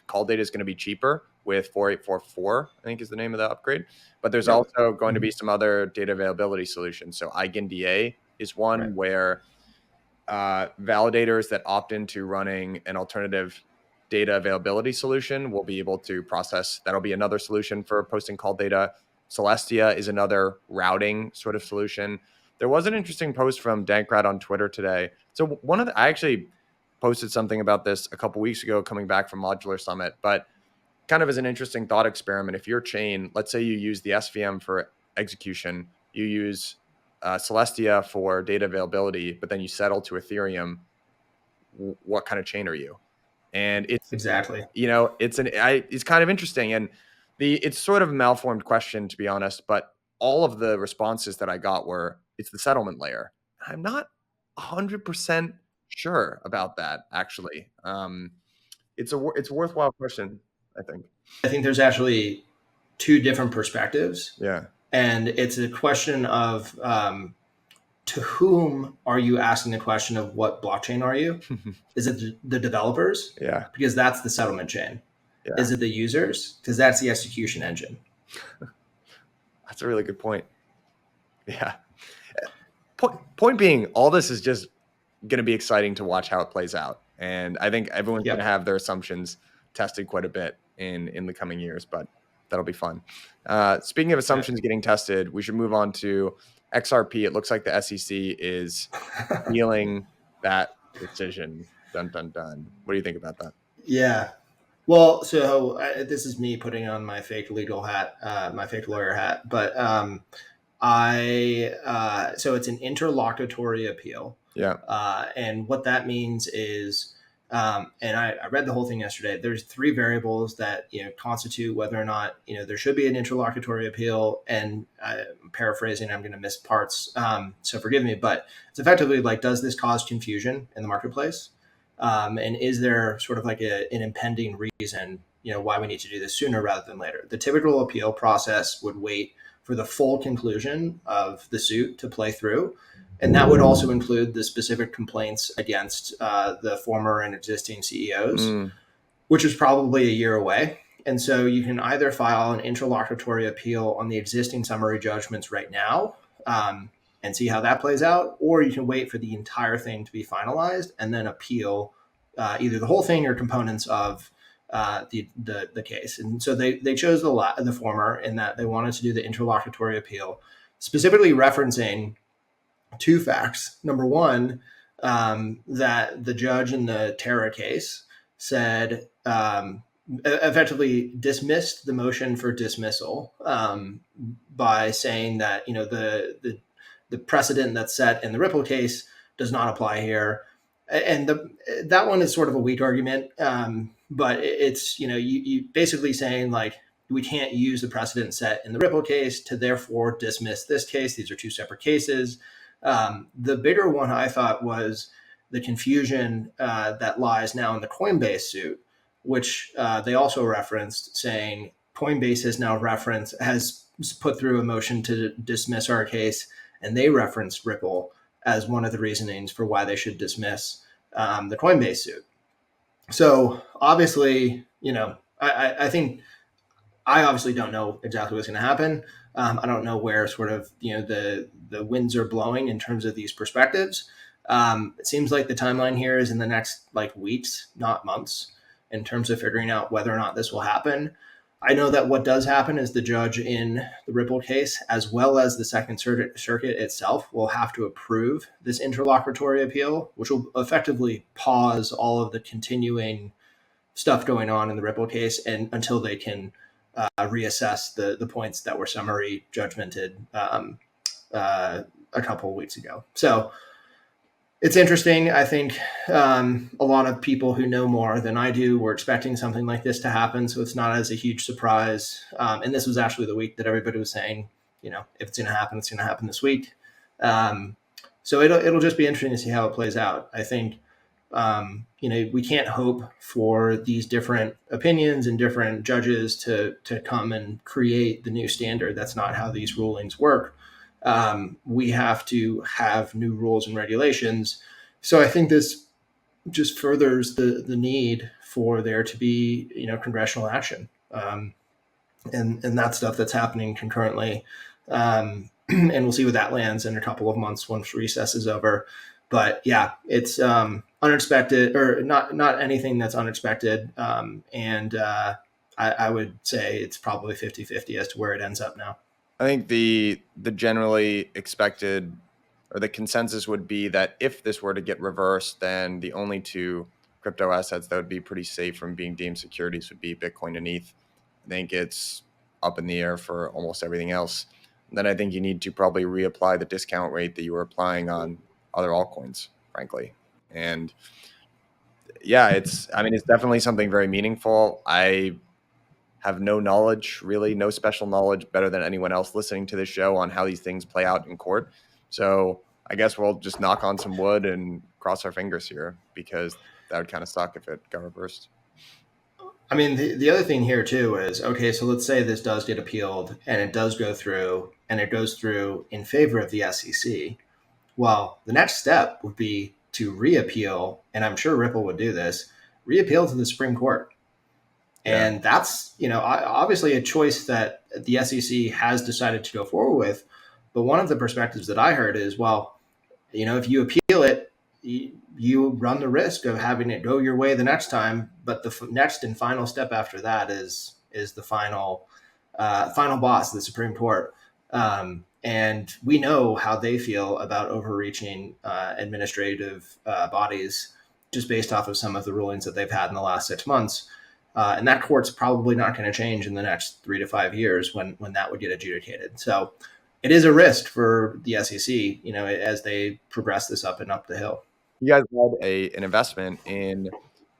Call data is going to be cheaper with 4844, I think is the name of the upgrade. But there's also going to be some other data availability solutions. So EigenDA is one where validators that opt into running an alternative data availability solution will be able to process. That'll be another solution for posting call data. Celestia is another routing sort of solution. There was an interesting post from Dankrat on Twitter today. So I actually posted something about this a couple weeks ago coming back from Modular Summit, but kind of as an interesting thought experiment, if your chain, let's say you use the SVM for execution, you use Celestia for data availability, but then you settle to Ethereum, what kind of chain are you? And it's exactly, it's kind of interesting. And it's sort of a malformed question, to be honest, but all of the responses that I got were, it's the settlement layer. I'm not 100% sure about that, actually. It's a worthwhile question, I think. I think there's actually two different perspectives. Yeah. And it's a question of to whom are you asking the question of what blockchain are you? Is it the developers? Yeah. Because that's the settlement chain. Yeah. Is it the users? Because that's the execution engine. That's a really good point. Yeah. Point being, all this is just going to be exciting to watch how it plays out. And I think everyone's going to have their assumptions tested quite a bit in the coming years, but that'll be fun. Speaking of assumptions getting tested, we should move on to XRP, it looks like the SEC is appealing that decision. Dun, dun, dun. What do you think about that? Yeah. Well, so this is me putting on my fake legal hat, my fake lawyer hat, but so it's an interlocutory appeal. Yeah. And what that means is, and I read the whole thing yesterday. There's three variables that constitute whether or not there should be an interlocutory appeal. And I'm paraphrasing, I'm going to miss parts, so forgive me. But it's effectively like, does this cause confusion in the marketplace? And is there sort of like an impending reason why we need to do this sooner rather than later? The typical appeal process would wait for the full conclusion of the suit to play through. And that would also include the specific complaints against the former and existing CEOs, which is probably a year away. And so you can either file an interlocutory appeal on the existing summary judgments right now and see how that plays out, or you can wait for the entire thing to be finalized and then appeal either the whole thing or components of the case. And so they chose the former in that they wanted to do the interlocutory appeal, specifically referencing two facts. Number one, that the judge in the Terra case said effectively dismissed the motion for dismissal by saying that the precedent that's set in the Ripple case does not apply here. And that one is sort of a weak argument, but it's you basically saying like, we can't use the precedent set in the Ripple case to therefore dismiss this case. These are two separate cases. The bigger one I thought was the confusion that lies now in the Coinbase suit, which they also referenced, saying Coinbase has put through a motion to dismiss our case, and they referenced Ripple as one of the reasonings for why they should dismiss the Coinbase suit. So obviously, I think I obviously don't know exactly what's going to happen. I don't know where sort of the winds are blowing in terms of these perspectives. It seems like the timeline here is in the next weeks, not months, in terms of figuring out whether or not this will happen. I know that what does happen is the judge in the Ripple case, as well as the Second Circuit itself, will have to approve this interlocutory appeal, which will effectively pause all of the continuing stuff going on in the Ripple case and until they can reassess the points that were summary judgmented a couple of weeks ago. So it's interesting. I think a lot of people who know more than I do were expecting something like this to happen. So it's not as a huge surprise. And this was actually the week that everybody was saying, if it's going to happen, it's going to happen this week. So it'll just be interesting to see how it plays out. I think, we can't hope for these different opinions and different judges to come and create the new standard. That's not how these rulings work. We have to have new rules and regulations. So I think this just furthers the need for there to be, congressional action. And that stuff that's happening concurrently. And we'll see where that lands in a couple of months once recess is over. But yeah, it's unexpected, or not anything that's unexpected. And I would say it's probably 50-50 as to where it ends up now. I think the generally expected, or the consensus would be that if this were to get reversed, then the only two crypto assets that would be pretty safe from being deemed securities would be Bitcoin and ETH. I think it's up in the air for almost everything else. And then I think you need to probably reapply the discount rate that you were applying on other altcoins, frankly. And yeah, it's definitely something very meaningful. I have no knowledge, really, no special knowledge better than anyone else listening to this show on how these things play out in court. So I guess we'll just knock on some wood and cross our fingers here, because that would kind of suck if it got reversed. I mean, the other thing here too is, okay, so let's say this does get appealed and it does go through, and it goes through in favor of the SEC. Well, the next step would be to reappeal, and I'm sure Ripple would do this, reappeal to the Supreme Court. And that's, obviously a choice that the SEC has decided to go forward with. But one of the perspectives that I heard is, well, if you appeal it, you run the risk of having it go your way the next time. But the next and final step after that is the final boss, the Supreme Court. And we know how they feel about overreaching administrative bodies just based off of some of the rulings that they've had in the last 6 months. And that court's probably not going to change in the next 3 to 5 years when that would get adjudicated. So it is a risk for the SEC, as they progress this up and up the hill. You guys had an investment in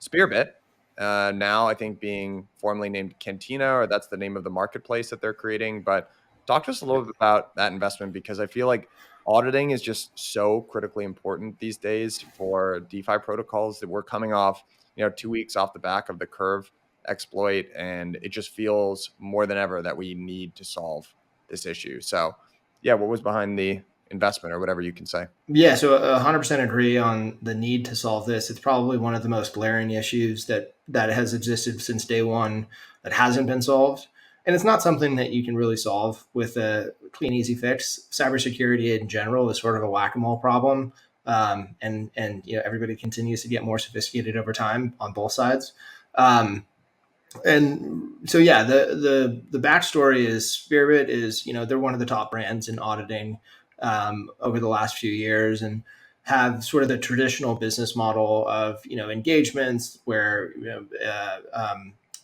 Spearbit, now I think being formerly named Cantina, or that's the name of the marketplace that they're creating. But talk to us a little bit about that investment, because I feel like auditing is just so critically important these days for DeFi protocols. That we're coming off, 2 weeks off the back of the Curve exploit, and it just feels more than ever that we need to solve this issue. So, yeah, what was behind the investment, or whatever you can say? Yeah, so 100% agree on the need to solve this. It's probably one of the most glaring issues that has existed since day one that hasn't been solved. And it's not something that you can really solve with a clean, easy fix. Cybersecurity in general is sort of a whack-a-mole problem, and everybody continues to get more sophisticated over time on both sides. And so yeah, the backstory is Spearbit is they're one of the top brands in auditing over the last few years, and have sort of the traditional business model of engagements where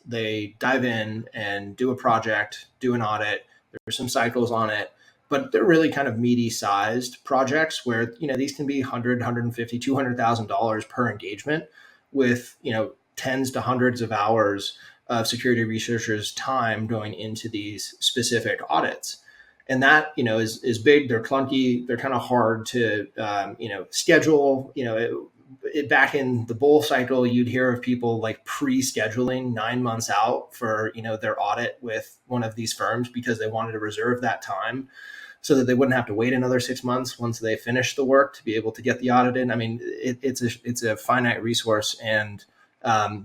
they dive in and do a project, do an audit. There's some cycles on it, but they're really kind of meaty sized projects where these can be 100, 150, $200,000 per engagement, with tens to hundreds of hours of security researchers' time going into these specific audits. And that is big. They're clunky. They're kind of hard to schedule. Back in the bull cycle, you'd hear of people like pre-scheduling 9 months out for their audit with one of these firms because they wanted to reserve that time so that they wouldn't have to wait another 6 months once they finish the work to be able to get the audit in. I mean, it's a finite resource, and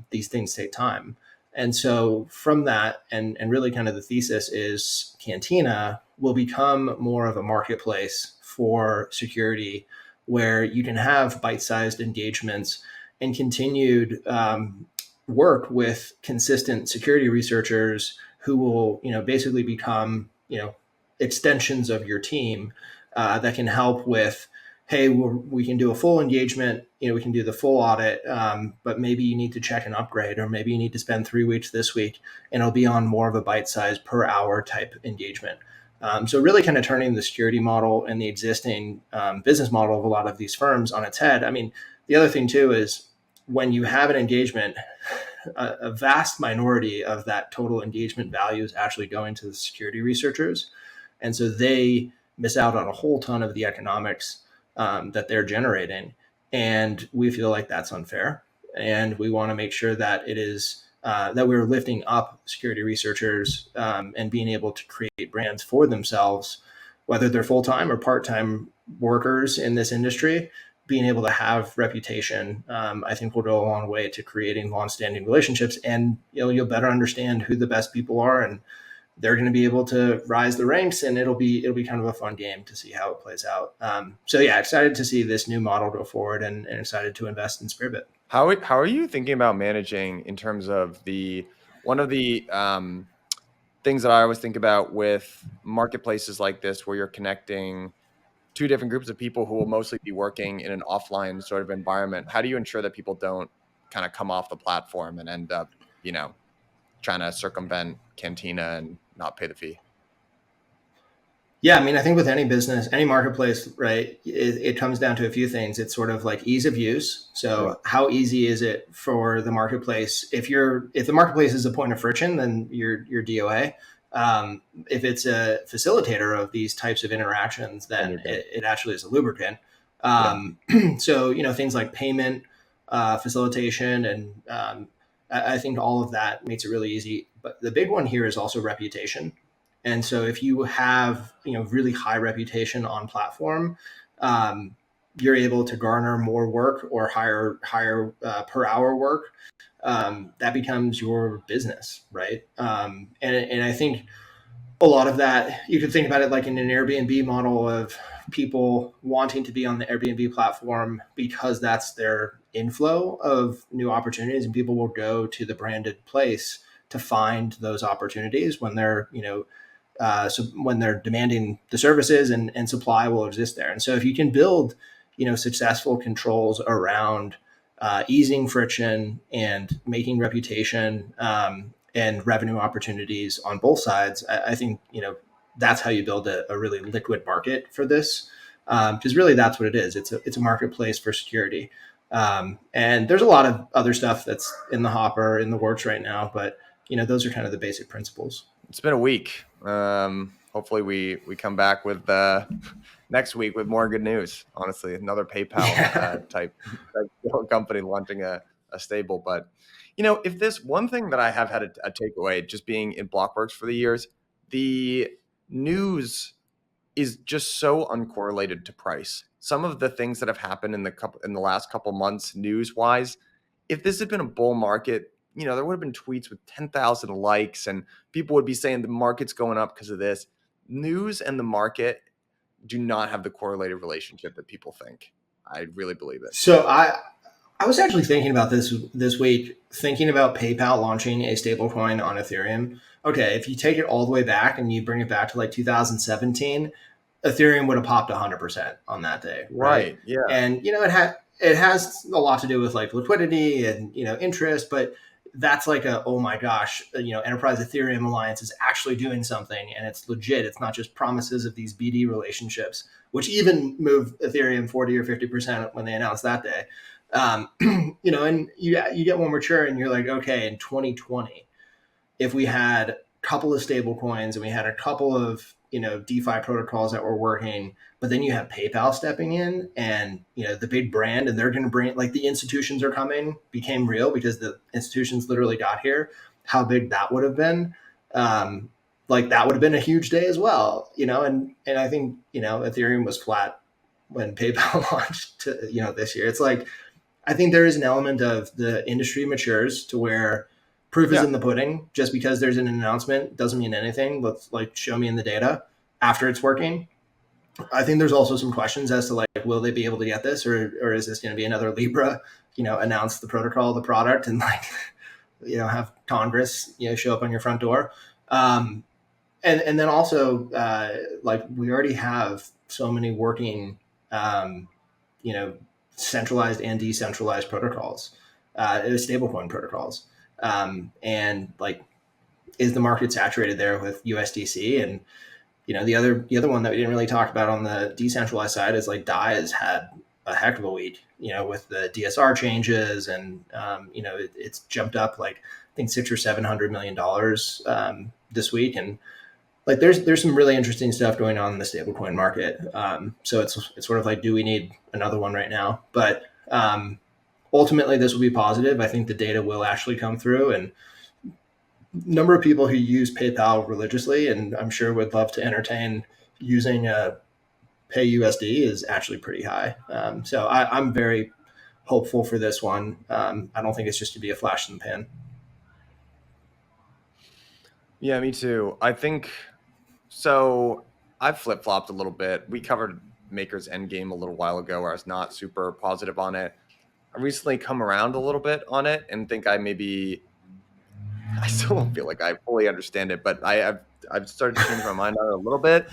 these things take time. And so from that, and really kind of the thesis is Cantina will become more of a marketplace for security, where you can have bite-sized engagements and continued work with consistent security researchers who will basically become extensions of your team that can help with, hey, we can do a full engagement, we can do the full audit, but maybe you need to check an upgrade, or maybe you need to spend 3 weeks this week, and it'll be on more of a bite-sized per hour type engagement. So really kind of turning the security model and the existing business model of a lot of these firms on its head. I mean, the other thing too is when you have an engagement, a vast minority of that total engagement value is actually going to the security researchers. And so they miss out on a whole ton of the economics that they're generating. And we feel like that's unfair. And we want to make sure that it is that we're lifting up security researchers and being able to create brands for themselves, whether they're full-time or part-time workers in this industry. Being able to have reputation, I think, will go a long way to creating long-standing relationships. And you'll better understand who the best people are, and they're going to be able to rise the ranks, and it'll be kind of a fun game to see how it plays out. So yeah, excited to see this new model go forward, and excited to invest in Spearbit. How are you thinking about managing in terms of one of the things that I always think about with marketplaces like this, where you're connecting two different groups of people who will mostly be working in an offline sort of environment? How do you ensure that people don't kind of come off the platform and end up, trying to circumvent Cantina and not pay the fee? Yeah, I mean, I think with any business, any marketplace, right, it comes down to a few things. It's sort of like ease of use. So Right. how easy is it for the marketplace? If the marketplace is a point of friction, then you're DOA. If it's a facilitator of these types of interactions, then it actually is a lubricant. So things like payment, facilitation, and I think all of that makes it really easy. But the big one here is also reputation. And so if you have really high reputation on platform, you're able to garner more work or higher per hour work. That becomes your business, right? And I think a lot of that, you could think about it like in an Airbnb model of people wanting to be on the Airbnb platform because that's their inflow of new opportunities, and people will go to the branded place to find those opportunities when they're So when they're demanding the services, and supply will exist there. And so if you can build, successful controls around easing friction and making reputation and revenue opportunities on both sides, I think, that's how you build a really liquid market for this. Because really that's what it is. It's a marketplace for security. And there's a lot of other stuff that's in the hopper, in the works right now, but those are kind of the basic principles. It's been a week. Hopefully we come back with next week with more good news. Honestly, another PayPal type company launching a stable. But if this one thing that I have had a takeaway, just being in Blockworks for the years, the news is just so uncorrelated to price. Some of the things that have happened in the last couple months, news wise, if this had been a bull market, there would have been tweets with 10,000 likes and people would be saying the market's going up because of this. News and the market do not have the correlated relationship that people think. I really believe it. So I was actually thinking about this week, thinking about PayPal launching a stablecoin on Ethereum. Okay, if you take it all the way back and you bring it back to like 2017, Ethereum would have popped 100% on that day. Right. Yeah. And, it has a lot to do with like liquidity and, interest, but that's like oh my gosh, Enterprise Ethereum Alliance is actually doing something and it's legit. It's not just promises of these BD relationships, which even moved Ethereum 40 or 50% when they announced that day. And you get more mature and you're like, okay, in 2020, if we had a couple of stable coins and we had a couple of, DeFi protocols that were working, but then you have PayPal stepping in and, the big brand, and they're going to bring, like, the institutions are coming, became real because the institutions literally got here, how big that would have been. Like that would have been a huge day as well, and I think, Ethereum was flat when PayPal launched this year. It's like, I think there is an element of the industry matures to where proof is in the pudding. Just because there's an announcement doesn't mean anything. Let's show me in the data after it's working. I think there's also some questions as to will they be able to get this, or is this going to be another Libra, announce the protocol, the product, and have Congress, show up on your front door. And then also we already have so many working, centralized and decentralized protocols, stablecoin protocols. And is the market saturated there with USDC? And the other one that we didn't really talk about on the decentralized side is DAI has had a heck of a week, with the DSR changes, and it's jumped up I think $600 or $700 million this week, and there's some really interesting stuff going on in the stablecoin market. So it's sort of do we need another one right now? But ultimately, this will be positive. I think the data will actually come through, and number of people who use PayPal religiously, and I'm sure would love to entertain using PYUSD, is actually pretty high. So I'm very hopeful for this one. I don't think it's just to be a flash in the pan. Yeah, me too. I think so. I've flip-flopped a little bit. We covered Maker's Endgame a little while ago where I was not super positive on it. I recently come around a little bit on it and think I still don't feel like I fully understand it, but I've started to change my mind on it a little bit.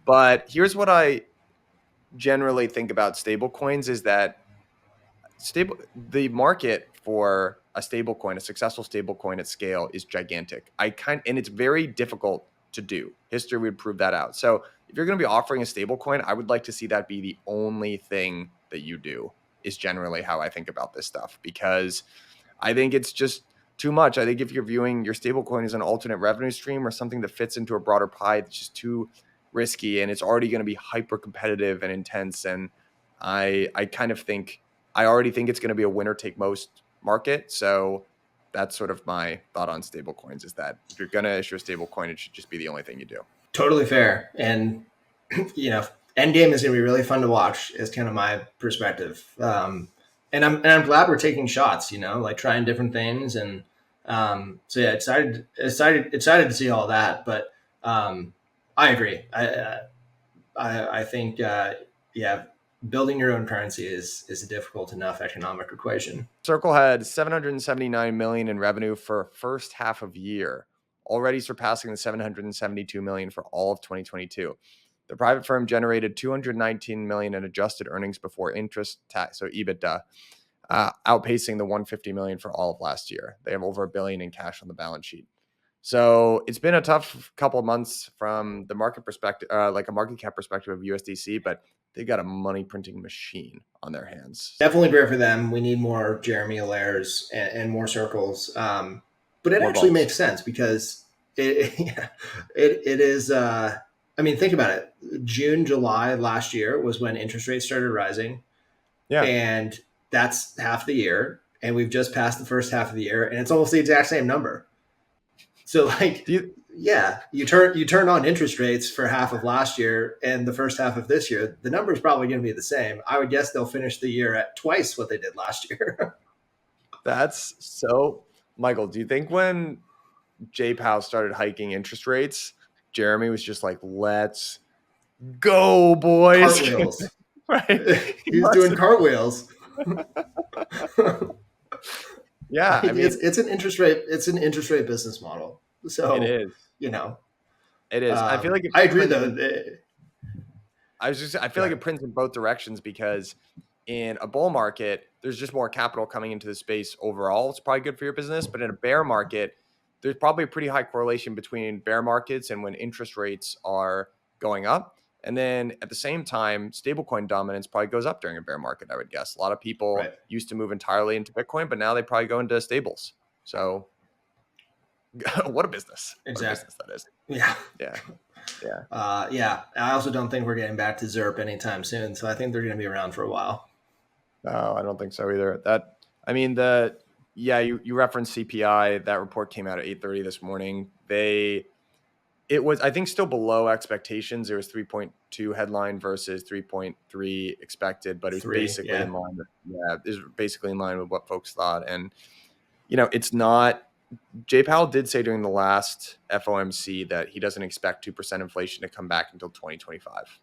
But here's what I generally think about stable coins is that the market for a stable coin, a successful stable coin at scale, is gigantic. And it's very difficult to do. History would prove that out. So if you're going to be offering a stable coin, I would like to see that be the only thing that you do, is generally how I think about this stuff, because I think it's just too much. I think if you're viewing your stablecoin as an alternate revenue stream or something that fits into a broader pie, it's just too risky, and it's already going to be hyper competitive and intense. And I already think it's going to be a winner take most market. So that's sort of my thought on stablecoins, is that if you're going to issue a stablecoin, it should just be the only thing you do. Totally fair. And Endgame is going to be really fun to watch, is kind of my perspective. And I'm glad we're taking shots, trying different things. And so yeah, excited to see all that. But I agree. I think building your own currency is a difficult enough economic equation. Circle had $779 million in revenue for first half of year. already surpassing the 772 million for all of 2022. The private firm generated 219 million in adjusted earnings before interest, tax, so EBITDA, outpacing the 150 million for all of last year. They have over $1 billion in cash on the balance sheet. So it's been a tough couple of months from the market perspective, like a market cap perspective of USDC, but they got a money printing machine on their hands. Definitely great for them. We need more Jeremy Allaire's and more circles. But it More actually vaults. makes sense because it is. I mean, think about it. June, July last year was when interest rates started rising. Yeah. And that's half the year. And we've just passed the first half of the year, and it's almost the exact same number. So like, you turn on interest rates for half of last year and the first half of this year, the number is probably going to be the same. I would guess they'll finish the year at twice what they did last year. That's so, Michael, do you think when Jay Powell started hiking interest rates, Jeremy was just like, let's go, boys? Cartwheels. Right. He's doing cartwheels. Yeah, I mean, it's an interest rate business model. So it is. It is. I feel like I agree though. I feel like it prints in both directions because in a bull market, there's just more capital coming into the space overall. It's probably good for your business, but in a bear market, there's probably a pretty high correlation between bear markets and when interest rates are going up. And then at the same time, stablecoin dominance probably goes up during a bear market, I would guess. A lot of people used to move entirely into Bitcoin, but now they probably go into stables. So what a business. Exactly. What a business that is. Yeah. I also don't think we're getting back to ZERP anytime soon. So I think they're going to be around for a while. No, I don't think so either. You referenced CPI. That report came out at 8:30 this morning. It was, I think, still below expectations. There was 3.2 headline versus 3.3 expected, but it was basically in line with, it was basically in line with what folks thought. And, it's not, Jay Powell did say during the last FOMC that he doesn't expect 2% inflation to come back until 2025.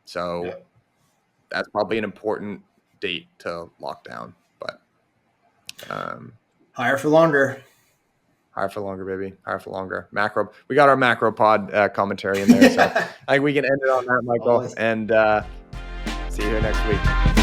So that's probably an important date to lock down, but higher for longer. Higher for longer, baby. Higher for longer. Macro. We got our macro pod commentary in there. So I think we can end it on that, Michael. And see you here next week.